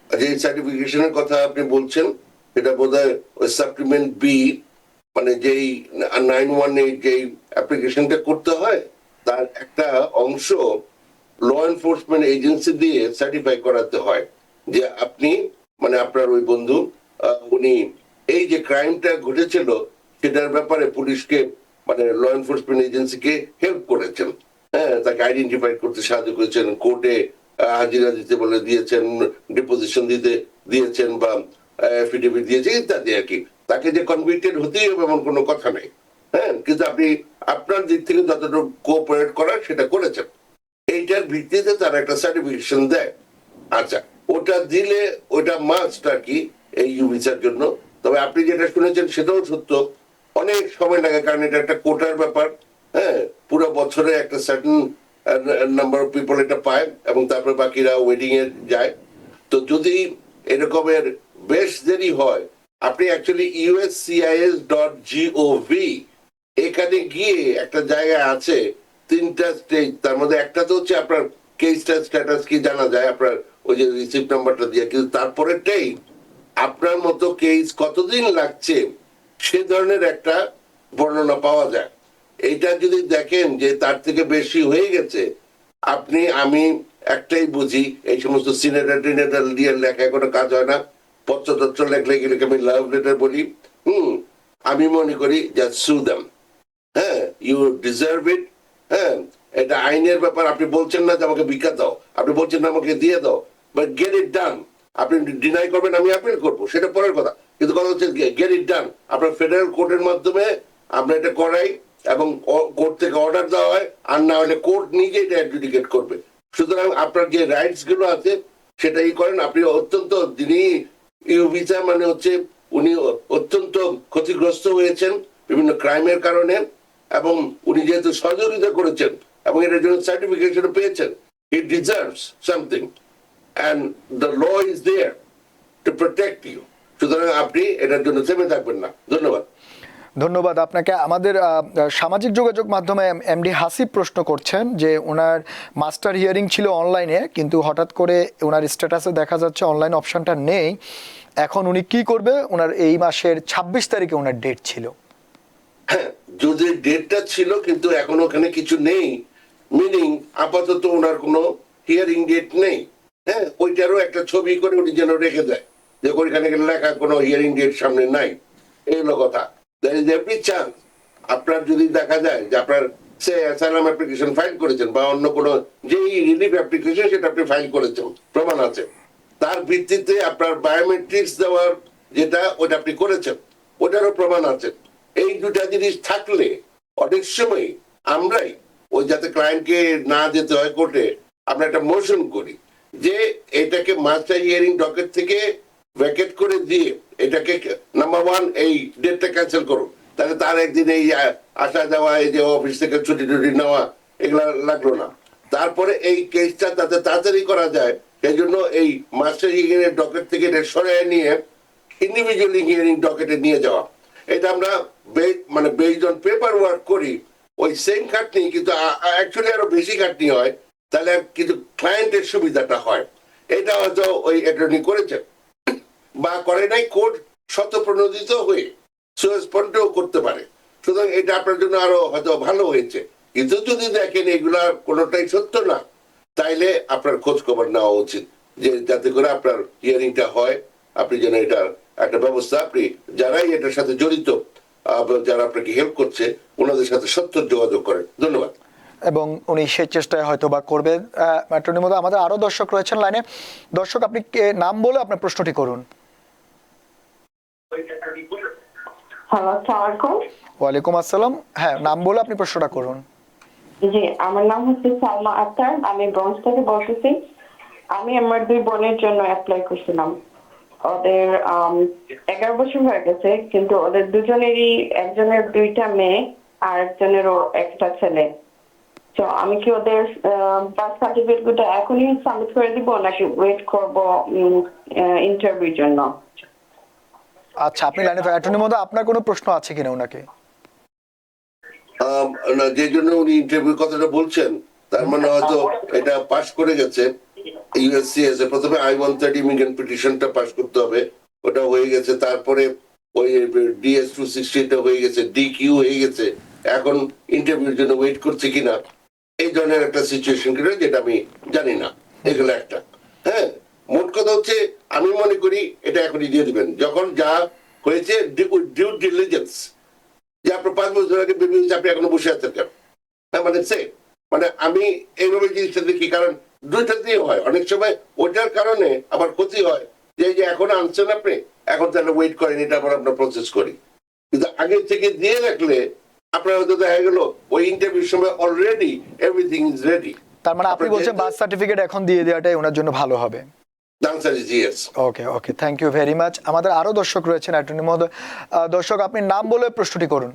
যে সার্টিফিকেশনের কথা আপনি বলছেন সেটা বোধহয় ওই সাপ্লিমেন্ট বি, মানে যেই 918 যেই অ্যাপ্লিকেশনটা করতে হয় তার একটা অংশ ল এনফোর্সমেন্ট এজেন্সি দিয়ে সার্টিফাই করাতে হয় যে আপনি, মানে আপনার ওই বন্ধু উনি এই যে ক্রাইমটা ঘটেছিল সেটার ব্যাপারে পুলিশকে, মানে ল এনফোর্সমেন্ট এজেন্সিকে হেল্প করেছেন, হ্যাঁ, তাকে আইডেন্টিফাই করতে সাহায্য করেছেন, কোর্টে হাজিরা দিতে বলে দিয়েছেন, ডিপোজিশন দিতে দিয়েছেন বা এফিডেভিট দিয়েছে ইত্যাদি আর কি। তাকে যে কনভিক্টেড হতেই হবে এমন কোনো কথা নেই, হ্যাঁ, কিন্তু আপনি আপনার দিক থেকে যতটুকু কোঅপারেট করার সেটা করেছেন, এইটার ভিত্তিতে তারা একটা সার্টিফিকেশন দেয়। আচ্ছা, ওটা দিলে ওটা মাস্ট আর কি এই ভিসার জন্য। তবে আপনি যেটা শুনেছেন সেটাও সত্য, অনেক সময় লাগে, কারণ এটা একটা কোটার ব্যাপার, হ্যাঁ, পুরো বছরে একটা সার্টেন নাম্বার অফ পিপল এটা পায় এবং তারপরে বাকিরা ওয়েডিং এ যায়। তো যদি এরকমের বেশ দেরি হয়, আপনি অ্যাকচুয়ালি uscis.gov এখানে গিয়ে একটা জায়গা আছে, 3টা স্টেজ, তার মধ্যে একটা তো হচ্ছে আপনার কেসটা স্ট্যাটাস কি জানা যায় আপনার ওই যে রিসিপ্ট নাম্বারটা দিয়ে, কিন্তু তারপরেটাই আপনার মতো কেস কতদিন লাগছে সে ধরনের একটা বর্ণনা পাওয়া যায়। এইটা যদি দেখেন যে তার থেকে বেশি হয়ে গেছে, আমি একটাই বুঝি, এই সমস্ত সিনেটার টিনেটার দিয়ে লেখায় কোনো কাজ হয় না, পত্র লেখলে গেলে আমি লাভ লেটার বলি, আমি মনে করি জাস্ট সু দেম, হ্যাঁ, ইউ ডিজার্ভ ইট, হ্যাঁ, এটা আইনের ব্যাপার। আপনি বলছেন না যে আমাকে ভিক্ষা দাও, আপনি বলছেন না আমাকে দিয়ে দাও, বাট গেট ইট ডান। আপনি ডিনাই করবেন, আমি অ্যাপিল করবো, সেটা পরের কথা, কিন্তু কথা হচ্ছে গেট ইট ডান। আপনার ফেডারেল কোর্টের মাধ্যমে আমরা এটা করাই এবং কোর্ট থেকে অর্ডার দেওয়া হয়, আর না হলে কোর্ট নিজে এটা অ্যাডজুডিকেট করবে। সুতরাং আপনার যে রাইটস গুলো আছে সেটাই করেন। আপনি অত্যন্ত, যিনি ইউ ভিসা মানে হচ্ছে উনি অত্যন্ত ক্ষতিগ্রস্ত হয়েছেন বিভিন্ন ক্রাইমের কারণে, এবং উনি যেহেতু সহযোগিতা করেছেন এবং এটার জন্য সার্টিফিকেশন পেয়েছেন, he deserves something and the law is there to protect you. সুতরাং আপনি এটার জন্য থেমে থাকবেন না। ধন্যবাদ। ধন্যবাদ আপনাকে। আমাদের সামাজিক যোগাযোগ মাধ্যমে এমডি হাসিব প্রশ্ন করছেন যে ওনার মাস্টার হিয়ারিং ছিল অনলাইনে, কিন্তু হঠাৎ করে ওনার স্ট্যাটাসে দেখা যাচ্ছে অনলাইন অপশনটা নেই। এখন উনি কি করবে? ওনার এই মাসের 26 তারিখে ওনার ডেট ছিল। হ্যাঁ, যদি ডেটটা ছিল কিন্তু এখন ওখানে কিছু নেই, মিনিং আপাতত ওনার কোনো হিয়ারিং ডেট নেই, হ্যাঁ, ওইটারও একটা ছবি করে উনি যেন রেখে দেয় যে ওইখানে লেখা কোনো হিয়ারিং ডেট সামনে নাই, এই হলো কথা। দ্যার ইজ এভরি চান্স আপনার যদি দেখা যায় যে আপনার সে অ্যাসাইলাম অ্যাপ্লিকেশন ফাইল করেছেন বা অন্য কোনো যেই রিলিফ অ্যাপ্লিকেশন সেটা আপনি ফাইল করেছেন, প্রমাণ আছে, তার ভিত্তিতে আপনার বায়োমেট্রিক্স দেওয়ার যেটা ওটা আপনি করেছেন, ওটারও প্রমাণ আছে। এই দুটা জিনিস থাকলে অনেক সময় আমরাই ওই যাতে ক্লায়েন্টকে না যেতে হয় কোর্টে, আমরা একটা মোশন করি যে এটাকে মাস্টার হিয়ারিং ডকেট থেকে ভ্যাকেট করে দিয়ে এটাকে নাম্বার 1 এই ডেটটা ক্যান্সেল করুন, তাহলে তার একদিন এই আসা যাওয়া, এই যে অফিস থেকে ছুটি টুটি নেওয়া, এগুলা লাগলো না। তারপরে এই কেসটা তাতে তাড়াতাড়ি করা যায়, সেই জন্য এই মাস্টার হিয়ারিং ডকেট থেকে এটা সরিয়ে নিয়ে ইন্ডিভিজুয়াল হিয়ারিং ডকেটে নিয়ে যাওয়া, এটা আমরা মানে বেসড অন পেপার ওয়ার্ক করি, ওই সেম খাটনি কিন্তু অ্যাকচুয়ালি আরো বেশি খাটনি হয়, তাহলে কিন্তু ক্লায়েন্টের সুবিধাটা হয়। এটা হয়তো ওই অ্যাটর্নি করেছেন বা করে নাই, কোর্ট শতপ্রণোদিত হয়ে সুরেসপন্ডও করতে পারে। সুতরাং এটা আপনার জন্য আরো হয়তো ভালো হয়েছে। কিন্তু যদি দেখেন এগুলা কোনোটাই সত্য না, তাইলে আপনার খোঁজ খবর নেওয়া উচিত যে যাতে করে আপনার হিয়ারিংটা হয়, আপনি যেন এটা একটা ব্যবস্থা, আপনি যারাই এটার সাথে জড়িত, যারা আপনাকে হেল্প করছে, ওনাদের সাথে সত্য যোগাযোগ করেন। ধন্যবাদ। এবং উনি সেই চেষ্টায় হয়তো বা করবেন। অ্যাটর্নির মধ্যে আমাদের আরো দর্শক রয়েছেন লাইনে। দর্শক, আপনি নাম বলে আপনার প্রশ্নটি করুন। হ্যালো, আসসালামু আলাইকুম। ওয়ালাইকুম আসসালাম। হ্যাঁ, নাম বলে আপনি প্রশ্নটা করুন। জি, আমার নাম হচ্ছে সালমা আক্তার, আমি ব্রঞ্জ থেকে বলতেছি। আমি আমার 2 বোনের জন্য অ্যাপ্লাই করছিলাম। ওদের 11 বছর হয়ে গেছে, কিন্তু ওদের দুজনেরই, একজনের 2টা মেয়ে আর একজনেরও একটা ছেলে। তো আমি কি ওদের বার্থ সার্টিফিকেট গুলো এখনই সাবমিট করে দিব নাকি ওয়েট করব ইন্টারভিউর জন্য? আচ্ছা, আপনি লাইনে থাকেন। অ্যাটর্নির মধ্যে আপনার কোনো প্রশ্ন আছে কিনা ওনাকে? না, যে জন্য উনি ইন্টারভিউ কথাটা বলছেন তার মানে হয়তো এটা পাস করে গেছে, ইউএসসিএস এ প্রথমে I-130 ইমিগ্রেন্ট পিটিশনটা পাস করতে হবে, ওটা হয়ে গেছে। তারপরে ওই DS-260 হয়ে গেছে, DQ হয়ে গেছে। এখন ইন্টারভিউর জন্য ওয়েট করছে কিনা, এই ধরনের একটা সিচুয়েশন কিনা যেটা আমি জানি না। এগুলো একটা, হ্যাঁ, মোট কথা হচ্ছে আমি মনে করি এটা এখনই দিয়ে দিবেন, যখন যা হয়েছে ডিউ ডিলিজেন্স, যে আপনার 5 বছর আগে বেবি হয়েছে, আপনি এখনো বসে আছেন কেন? হ্যাঁ, মানে মানে আমি এইভাবে জিনিসটা দেখি, কারণ দুইটা দিয়ে হয় অনেক সময়। ওটার কারণে আবার ক্ষতি হয় যে এই যে এখন আনছেন আপনি, এখন তাহলে ওয়েট করেন, এটা আবার আপনার প্রসেস করি। কিন্তু আগে থেকে দিয়ে রাখলে আপনার হয়তো দেখা গেল ওই ইন্টারভিউর সময় অলরেডি এভরিথিং ইজ রেডি। তার মানে আপনি বলছেন বার্থ সার্টিফিকেট এখন দিয়ে দেওয়াটাই ওনার জন্য ভালো হবে। ওকে ওকে, থ্যাংক ইউ ভেরি মাচ। আমাদের আরো দর্শক রয়েছেন, অ্যাটর্নি মহোদয়। দর্শক, আপনি নাম বলে প্রশ্নটি করুন।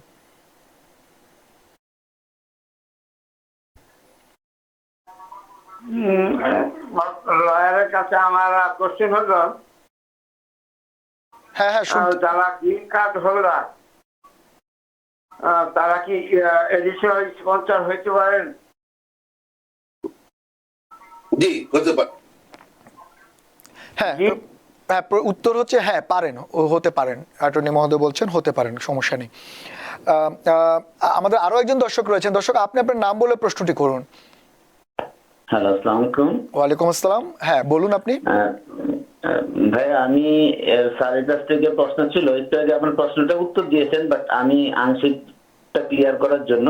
লয়ারের কাছে আমার কোশ্চেন হলো, হ্যাঁ হ্যাঁ, যারা গ্রিন কার্ড হোল্ডার তারা কি এডিশনাল স্পন্সর হইতে পারেন? জি, হতে পারে। হ্যাঁ হ্যাঁ, উত্তর হচ্ছে হ্যাঁ, পারেন, ও হতে পারেন। অ্যাটর্নি মহোদয় বলছেন হতে পারেন, সমস্যা নেই। আমাদের আরো একজন দর্শক রয়েছেন। দর্শক, আপনি আপনার নাম বলে প্রশ্নটি করুন। হ্যালো, আসসালামু আলাইকুম। ওয়ালাইকুম আসসালাম, হ্যাঁ বলুন আপনি। ভাই, আমি স্যারের কাছ থেকে প্রশ্ন ছিল, একটু আগে আপনার প্রশ্নটা উত্তর দিয়েছেন, বাট আমি আংশিকটা ক্লিয়ার করার জন্য,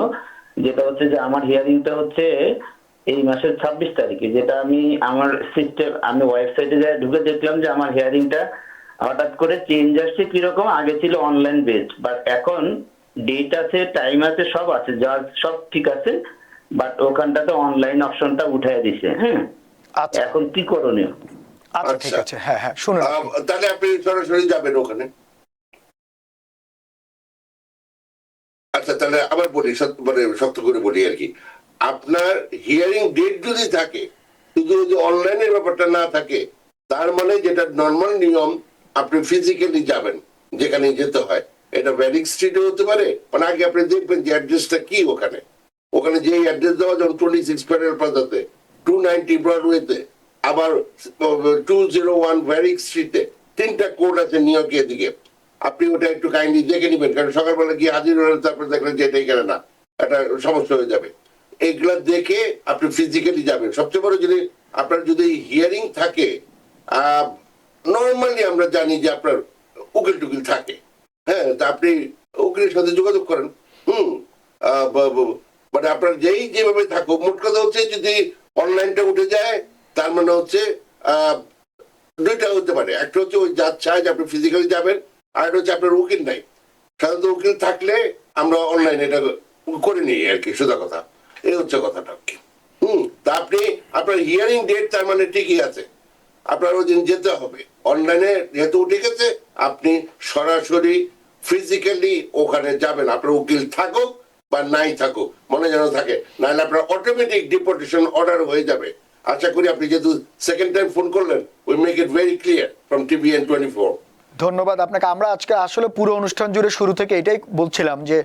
যেটা হচ্ছে যে আমার হিয়ারিংটা হচ্ছে এই মাসের 26 তারিখে, যেটা আমি আমার সিস্টেম, আমি ওয়েবসাইটে যাই ঢুকে দেখলাম যে আমার হিয়ারিংটা হঠাৎ করে চেঞ্জ আসছে। কিরকম, আগে ছিল অনলাইন বেসড, বাট এখন ডেট আছে, টাইম আছে, সব আছে, যা সব ঠিক আছে, বাট ওখানটাতে অনলাইন অপশনটা উঠাই দিছে। হ্যাঁ, আচ্ছা এখন কি করণীয়? আচ্ছা, ঠিক আছে, হ্যাঁ হ্যাঁ, শুনুন। তাহলে আপনি সরাসরি যাবেন ওখানে। আচ্ছা, তাহলে আবার বলি, মানে শক্ত করে বলি আর কি, আপনার হিয়ারিং ডেট যদি থাকে, শুধু যদি অনলাইনের ব্যাপারটা না থাকে, তার মানে যেটা নর্মাল নিয়ম, আপনি ফিজিক্যালি যাবেন যেখানে যেতে হয়। এটা ভ্যারিক স্ট্রিটে হতে পারে, মানে আগে আপনি দেখবেন যে অ্যাড্রেসটা কি ওখানে। ওখানে যে অ্যাড্রেস দেওয়া, যেমন 26 প্যারেল প্লাজাতে, 290 ব্রডওয়েতে, আবার 201 ভ্যারিক স্ট্রিটে, 3টা কোড আছে নিউ ইয়র্কে এদিকে। আপনি ওটা একটু কাইন্ডলি দেখে নেবেন, কারণ সকালবেলা গিয়ে হাজির হলেন, তারপরে দেখলেন যে এটাই কেন না, একটা সমস্যা হয়ে যাবে। এইগুলা দেখে আপনি ফিজিক্যালি যাবেন। সবচেয়ে বড় যদি আপনার যদি হিয়ারিং থাকে, নর্মালি আমরা জানি যে আপনার উকিল টুকিল থাকে, হ্যাঁ, তা আপনি উকিলের সাথে যোগাযোগ করেন। মানে আপনার যেভাবে থাকুক, মোট কথা হচ্ছে যদি অনলাইনটা উঠে যায়, তার মানে হচ্ছে দুইটা হতে পারে। একটা হচ্ছে ওই যা চায় যে আপনি ফিজিক্যালি যাবেন, আর একটা হচ্ছে আপনার উকিল নাই। সাধারণত উকিল থাকলে আমরা অনলাইন এটা করে নিই আর কি, সোজা কথা। এই হচ্ছে কথাটা আর কি। তা আপনি আপনার হিয়ারিং ডেট তার মানে ঠিকই আছে, আপনার ওই দিন যেতে হবে। অনলাইনে যেহেতু উঠে গেছে, আপনি সরাসরি ফিজিক্যালি ওখানে যাবেন, আপনার উকিল থাকুক বা নাই থাকুক, মনে যেন থাকে, নাহলে আপনার অটোমেটিক ডিপোর্টেশন অর্ডার হয়ে যাবে। আশা করি আপনি যেহেতু সেকেন্ড টাইম ফোন করলেন, we make it very clear from TVN 24। ধন্যবাদ আপনাকে। আমরা আজকে আসলে পুরো অনুষ্ঠান জুড়ে শুরু থেকে এটাই বলছিলাম যে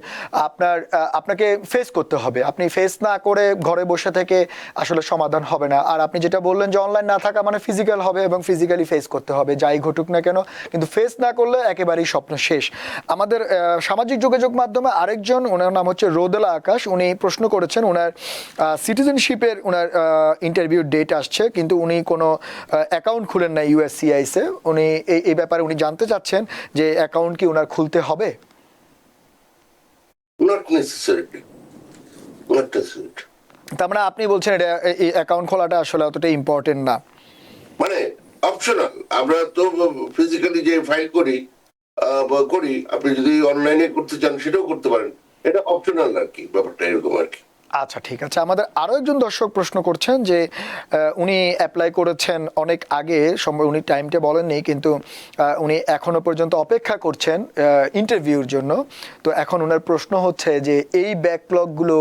আপনাকে ফেস করতে হবে। আপনি ফেস না করে ঘরে বসে থেকে আসলে সমাধান হবে না। আর আপনি যেটা বললেন যে অনলাইন না থাকা মানে ফিজিক্যাল হবে এবং ফিজিক্যালি ফেস করতে হবে, যাই ঘটুক না কেন। কিন্তু ফেস না করলে একেবারেই স্বপ্ন শেষ। আমাদের সামাজিক যোগাযোগ মাধ্যমে আরেকজন, ওনার নাম হচ্ছে রোদেলা আকাশ, উনি প্রশ্ন করেছেন, ওনার সিটিজেনশিপের ওনার ইন্টারভিউ ডেট আসছে, কিন্তু উনি কোনো অ্যাকাউন্ট খুলেন না USCIS-এ। উনি এই ব্যাপারে উনি জানতে চাচ্ছেন যে অ্যাকাউন্ট কি ওনার খুলতে হবে? Not necessarily. তার মানে আপনি বলছেন এটা এই অ্যাকাউন্ট খোলাটা আসলে অতটা ইম্পর্টেন্ট না, মানে অপশনাল। আমরা তো ফিজিক্যালি যে ফাইল করি, আপনি যদি অনলাইনে করতে চান সেটাও করতে পারেন, এটা অপশনাল আর কি, ব্যাপারটা এরকম আর কি। আচ্ছা, ঠিক আছে। আমাদের আরো একজন দর্শক প্রশ্ন করছেন যে উনি অ্যাপ্লাই করেছেন অনেক আগে, উনি টাইমটা বলেননি, কিন্তু উনি এখনো পর্যন্ত অপেক্ষা করছেন ইন্টারভিউর জন্য। তো এখন ওনার প্রশ্ন হচ্ছে যে এই ব্যাকলগগুলো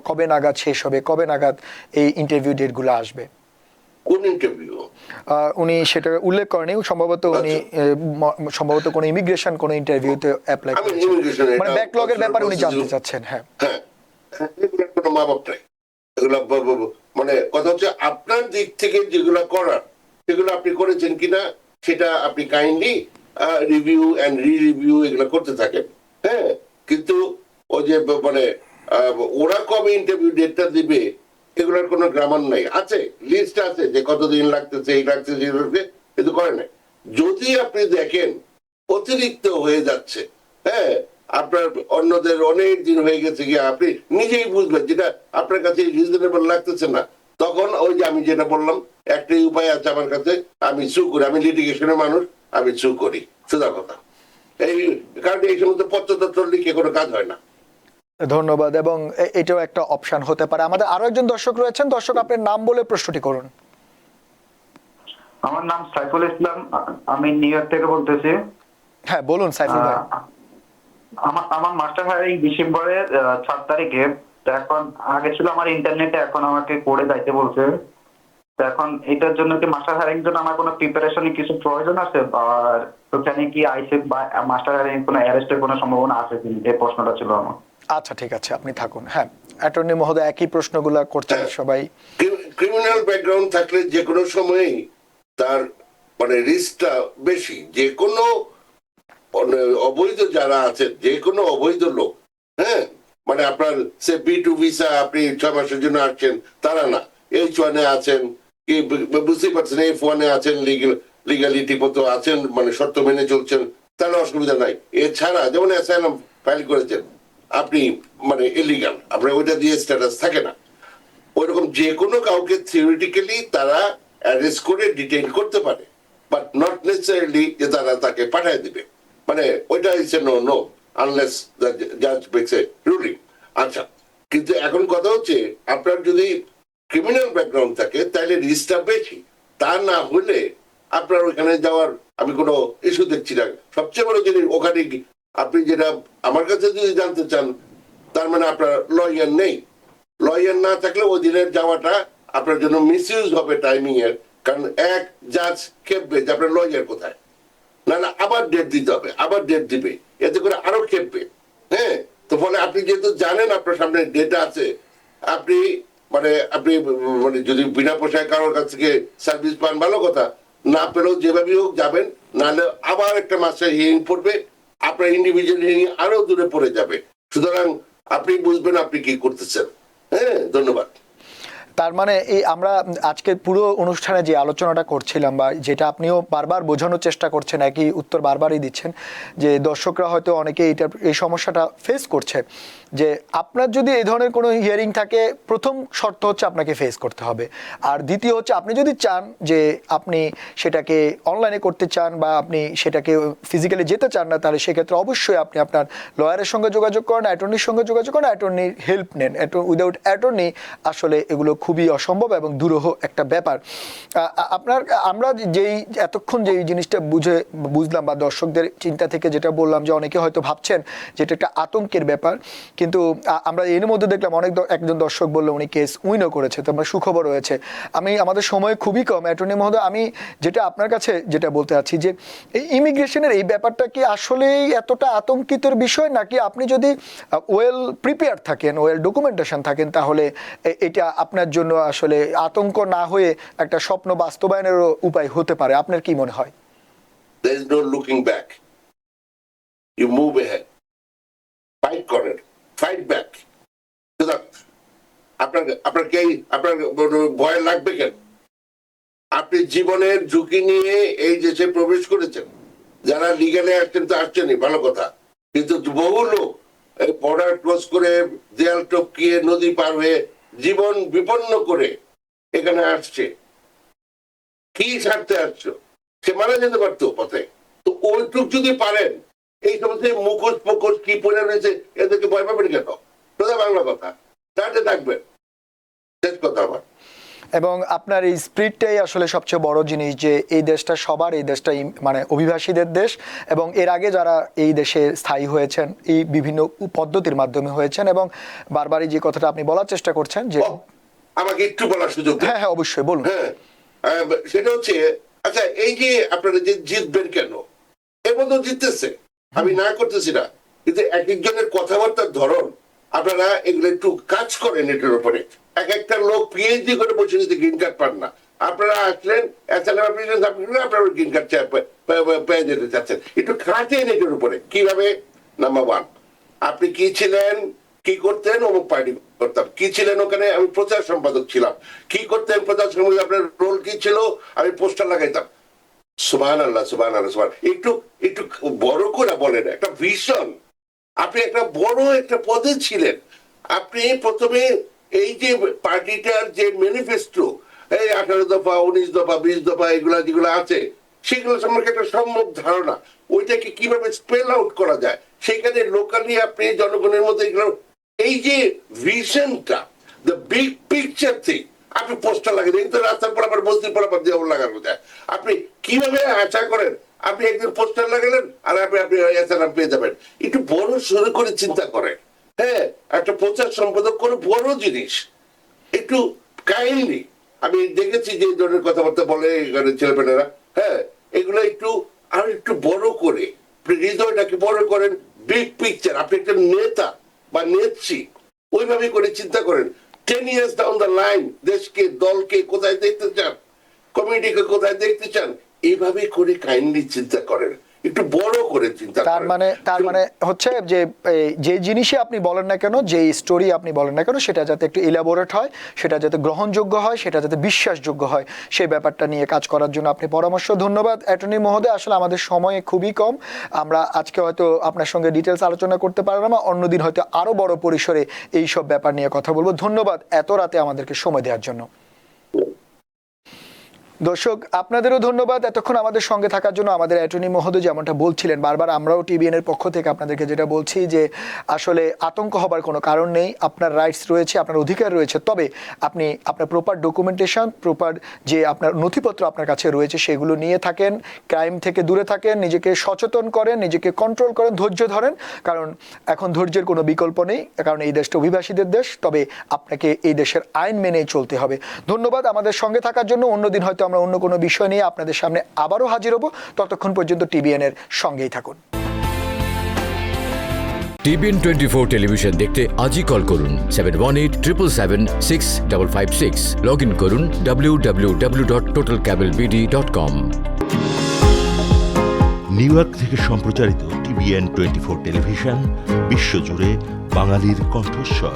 কবে নাগাদ শেষ হবে, কবে নাগাদ এই ইন্টারভিউ ডেটগুলো আসবে? কোন ইন্টারভিউ? উনি সেটা উল্লেখ করেনি। সম্ভবত কোনো ইমিগ্রেশন কোনো ইন্টারভিউতে অ্যাপ্লাই করেছেন, মানে ব্যাকলগের ব্যাপারে উনি জানতে চাচ্ছেন। হ্যাঁ, কোনো মা বাপ নাই, এগুলো মানে কথা হচ্ছে আপনার দিক থেকে যেগুলো করার সেগুলো আপনি করেছেন কিনা সেটা আপনি কাইন্ডলি রিভিউ অ্যান্ড রিভিউ এগুলো করতে থাকেন। হ্যাঁ, কিন্তু ওই যে মানে ওরা কবে ইন্টারভিউ ডেটটা দিবে এগুলোর কোনো গ্রামার নাই। আছে, লিস্ট আছে যে কতদিন লাগতেছে, এই লাগতেছে, কিন্তু করে নাই। যদি আপনি দেখেন অতিরিক্ত হয়ে যাচ্ছে, হ্যাঁ, আপনার অন্যদের অনেক দিন হয়ে গেছে গিয়ে আপনি নিজেই বুঝবেন যেটা আপনার কাছে রিজনেবল লাগতেছে না, তখন ওই যে আমি যেটা বললাম একটাই উপায় আছে আমার কাছে, আমি সু করি। আমি লিটিগেশনের মানুষ, আমি সু করি, সোজা কথা। এই কারণ এই সমস্ত পত্র লিখে কোনো কাজ হয় না। ধন্যবাদ। এবং এটাও একটা অপশন হতে পারে। আমাদের আরো একজন দর্শক রয়েছেন। দর্শক, আপনার নাম বলে প্রশ্নটি করুন। আমার নাম সাইফুল ইসলাম, আমি নিউ ইয়র্ক থেকে বলতেছি। হ্যাঁ, বলুন সাইফুল ভাই। আমার মাস্টার হায়ারিং ডিসেম্বরের 7 তারিখে। তো এখন আগে ছিল আমার ইন্টারনেটে, এখন আমাকে করে যাইতে বলছে। তো এখন এটার জন্য কি মাস্টার হায়ারিং জন্য আমার কোনো প্রিপারেশন কিছু প্রয়োজন আছে, আর ওখানে কি আইসে বা মাস্টার হায়ারিং কোনো অ্যারেস্টের কোনো সম্ভাবনা আছে কিনা, এই প্রশ্নটা ছিল আমার। আচ্ছা, ঠিক আছে, আপনি থাকুন। হ্যাঁ, অ্যাটর্নি মহোদয় একই প্রশ্নগুলো করছেন সবাই। ক্রিমিনাল ব্যাকগ্রাউন্ড থাকলে যে কোনো সময়ই তার মানে রিস্কটা বেশি। যে কোনো অবৈধ যারা আছেন, যে কোনো অবৈধ লোক, হ্যাঁ, মানে আপনার সে B2 ভিসা, আপনি 6 মাসের জন্য আসছেন তারা না, H1 এ আছেন কি বুঝতেই পারছেন, F1 এ আছেন, লিগালিটি মতো আছেন, মানে শর্ত মেনে চলছেন, তাহলে অসুবিধা নাই। এছাড়া যেমন অ্যাসাইলাম ফাইল করেছেন আপনি, মানে ইলিগাল, আপনার ওইটা দিয়ে স্ট্যাটাস থাকে না। ওইরকম যে কোনো কাউকে থিওরিটিক্যালি তারা অ্যারেস্ট করে ডিটেইন করতে পারে, বাট নট নেসেসারিলি যে তারা তাকে পাঠিয়ে দিবে। মানে ওইটা is no no unless the জাজ মেক্স এ রুলিং। আচ্ছা, কিন্তু এখন কথা হচ্ছে আপনার যদি ক্রিমিনাল ব্যাকগ্রাউন্ড থাকে তাহলে রিস্কটা বেশি। তা না হলে আপনার ওইখানে যাওয়ার আমি কোনো ইস্যু দেখছি না। সবচেয়ে বড় জিনিস ওখানে আপনি যেটা আমার কাছে যদি জানতে চান, তার মানে আপনার লয়ার নেই। লয়ার না থাকলে ওই দিনের যাওয়াটা আপনার জন্য মিসইউজ হবে টাইমিং এর। কারণ এক জাজ খেপবে যে আপনার লয়ার কোথায়, না না আবার ডেট দিতে হবে, আবার ডেট দিবে, এতে করে আরো খেপবে। হ্যাঁ, তো ফলে আপনি যেহেতু জানেন আপনার সামনে ডেটা আছে, আপনি মানে যদি বিনা পয়সায় কারোর কাছ থেকে সার্ভিস পান ভালো কথা, না পেলেও যেভাবেই হোক যাবেন, নাহলে আবার একটা মাসে হিয়ারিং পড়বে, আপনার ইন্ডিভিজুয়াল হিয়ারিং আরো দূরে পড়ে যাবে। সুতরাং আপনি বুঝবেন আপনি কি করতেছেন। হ্যাঁ, ধন্যবাদ। তার মানে এই আমরা আজকে পুরো অনুষ্ঠানে যে আলোচনাটা করছিলাম বা যেটা আপনিও বারবার বোঝানোর চেষ্টা করছেন, একই উত্তর বারবারই দিচ্ছেন, যে দর্শকরা হয়তো অনেকে এই সমস্যাটা ফেস করছে, যে আপনার যদি এই ধরনের কোনো হিয়ারিং থাকে, প্রথম শর্ত হচ্ছে আপনাকে ফেস করতে হবে। আর দ্বিতীয় হচ্ছে আপনি যদি চান যে আপনি সেটাকে অনলাইনে করতে চান বা আপনি সেটাকে ফিজিক্যালি যেতে চান না, তাহলে সেক্ষেত্রে অবশ্যই আপনি আপনার লয়ারের সঙ্গে যোগাযোগ করেন, অ্যাটর্নির সঙ্গে যোগাযোগ করেন, অ্যাটর্নির হেল্প নেন। উইদাউট অ্যাটর্নি আসলে এগুলো খুবই অসম্ভব এবং দুরূহ একটা ব্যাপার। আমরা যেই এতক্ষণ যেই জিনিসটা বুঝলাম বা দর্শকদের চিন্তা থেকে যেটা বললাম, যে অনেকে হয়তো ভাবছেন যে এটা একটা আতঙ্কের ব্যাপার, কিন্তু আমরা এর মধ্যে দেখলাম একজন দর্শক বললো উনি কেস উইনও করেছে। তো আমরা সুখবর রয়েছে। আমাদের সময় খুবই কম, অ্যাটর্নি মহোদয়, আমি যেটা আপনার কাছে যেটা বলতে চাচ্ছি, যে এই ইমিগ্রেশনের এই ব্যাপারটা কি আসলেই এতটা আতঙ্কিতর বিষয়, নাকি আপনি যদি ওয়েল প্রিপেয়ার থাকেন, ওয়েল ডকুমেন্টেশন থাকেন, তাহলে এটা আপনার জন্য আসলে আতঙ্ক না হয়ে একটা স্বপ্ন বাস্তবায়নেরও উপায় হতে পারে? আপনার কি মনে হয়? There is no looking back. You move ahead. Fight করেন, fight back. আপনার ভয় লাগবে কেন? আপনি জীবনের ঝুঁকি নিয়ে এই দেশে প্রবেশ করেছেন। যারা লিগালে আসছেন তো আসছেনই, ভালো কথা, কিন্তু বহু লোক বর্ডার ক্রস করে, দেয়াল টপকিয়ে, নদী পার হয়ে, জীবন বিপন্ন করে এখানে আসছে। কি ছাড়তে আসছো? সে মারা যেতে পারতো পথে। তো ওইটুক যদি পারেন, এই সমস্ত মুখোশ মুখোশ কি পড়ে রয়েছে এদেরকে ভয় পাবেন কেন? সোজা বাংলা কথা, তাতে থাকবেন। শেষ কথা আমার। এবং আপনার এই স্পিরিটটাই আসলে সবচেয়ে বড় জিনিস, যে এই দেশটা সবার, এই দেশটা মানে অভিবাসীদের দেশ, এবং এর আগে যারা এই দেশে স্থায়ী হয়েছেন এই বিভিন্ন পদ্ধতির মাধ্যমে হয়েছেন। এবং বারবারই যে কথাটা আপনি বলার চেষ্টা করছেন, যে আমাকে একটু বলার সুযোগ দিন। হ্যাঁ হ্যাঁ, অবশ্যই বলুন। হ্যাঁ, সেটা হচ্ছে, আচ্ছা, এই যে আপনারা যে জিতবেন কেন, এর মধ্যে জিততেছে, আমি না করতেছি না, কিন্তু এক একজনের কথাবার্তার ধরন, আপনারা এগুলো একটু কাজ করেন এটার উপরে। এক একটা লোক পিএইচডি করে বসে যদি গ্রিন কার্ড পান না, আপনারা আসলেন অ্যাসাইলাম অ্যাপ্লিকেশন সাবমিট করলেন, আপনারা গ্রিন কার্ড পেয়ে যেতে চাচ্ছেন। একটু খাটেন এটার উপরে। কিভাবে? নাম্বার ওয়ান, আপনি কি ছিলেন, কি করতেন? অমুক পার্টি করতাম। কি ছিলেন ওখানে? আমি প্রচার সম্পাদক ছিলাম। কি করতেন প্রচার সম্পাদক? আপনার রোল কি ছিল? আমি পোস্টার লাগাইতাম। সুবহানাল্লাহ, সুবহানাল্লাহ, সুবহানাল্লাহ। একটু একটু বড় করে বলেন, একটা ভিশন। আপনি একটা বড় একটা পদে ছিলেন। আপনি প্রথমে এই যে পার্টিটার যে ম্যানিফেস্টো, এই 18 দফা, 19 দফা, 20 দফা এগুলা যেগুলো আছে, সেগুলো সম্পর্কে একটা সম্যক ধারণা, ওইটাকে কিভাবে স্পেল আউট করা যায়, সেখানে লোকালি আপনি জনগণের মধ্যে এগুলো, এই যে ভিশনটা, দ্য বিগ পিকচার থিং, আপনি পোস্টার লাগান। কিন্তু রাস্তার পর আবার বস্তির পর আবার দেওয়াল লাগানো যায়। আপনি কিভাবে আশা করেন আপনি একদিন পোস্টার লাগালেন আর আপনি এসআরএম পেয়ে যাবেন? একটু বড় সরু করে চিন্তা করেন। হ্যাঁ, একটা প্রচার সম্পাদক কোনো বড় জিনিস, একটু কাইন্ডলি, আমি দেখেছি যে এই ধরনের কথাবার্তা বলে এখানে ছেলেপেলেরা, হ্যাঁ, এগুলো একটু আর একটু বড় করে হৃদয়টাকে বড় করেন, বিগ পিকচার। আপনি একটা নেতা বা নেত্রী, ওইভাবে করে চিন্তা করেন। 10 years down the line দেশকে, দলকে কোথায় দেখতে চান, কমিউনিটিকে কোথায় দেখতে চান, এইভাবে করে কাইন্ডলি চিন্তা করেন, একটু বড় করে চিন্তা তার করেন। মানে হচ্ছে যে যে জিনিসই আপনি বলেন না কেন, যে স্টোরি আপনি বলেন না কেন, সেটা যাতে একটু ইলাবোরেট হয়, সেটা যাতে গ্রহণযোগ্য হয়, সেটা যাতে বিশ্বাসযোগ্য হয়, সেই ব্যাপারটা নিয়ে কাজ করার জন্য আপনি পরামর্শ। ধন্যবাদ অ্যাটর্নি মহোদয়। আসলে আমাদের সময় খুবই কম, আমরা আজকে হয়তো আপনার সঙ্গে ডিটেলস আলোচনা করতে পারলাম না, অন্যদিন হয়তো আরো বড় পরিসরে এই সব ব্যাপার নিয়ে কথা বলবো। ধন্যবাদ এত রাতে আমাদেরকে সময় দেওয়ার জন্য। দর্শক, আপনাদেরও ধন্যবাদ এতক্ষণ আমাদের সঙ্গে থাকার জন্য। আমাদের অ্যাটর্নি মহোদয় যেমনটা বলছিলেন, বারবার আমরাও টিবিএন এর পক্ষ থেকে আপনাদেরকে যেটা বলছি যে আসলে আতঙ্ক হবার কোনো কারণ নেই। আপনার রাইটস রয়েছে, আপনার অধিকার রয়েছে, তবে আপনি আপনার প্রপার ডকুমেন্টেশন, প্রপার যে আপনার নথিপত্র আপনার কাছে রয়েছে সেগুলো নিয়ে থাকেন, ক্রাইম থেকে দূরে থাকেন, নিজেকে সচেতন করেন, নিজেকে কন্ট্রোল করেন, ধৈর্য ধরেন, কারণ এখন ধৈর্যের কোনো বিকল্প নেই, কারণ এই দেশটা অভিবাসীদের দেশ। তবে আপনাকে এই দেশের আইন মেনেই চলতে হবে। ধন্যবাদ আমাদের সঙ্গে থাকার জন্য। অন্যদিন হয়তো আমরা অন্য কোনো বিষয় নিয়ে আপনাদের সামনে আবারও হাজির হব। ততক্ষণ পর্যন্ত টিবিএন এর সঙ্গেই থাকুন। টিবিএন 24 টেলিভিশন দেখতে আজই কল করুন 7187776556। লগ ইন করুন www.totalcablebd.com। নিউ ইয়র্ক থেকে সম্প্রচারিত টিবিএন 24 টেলিভিশন বিশ্বজুড়ে বাঙালির কণ্ঠস্বর।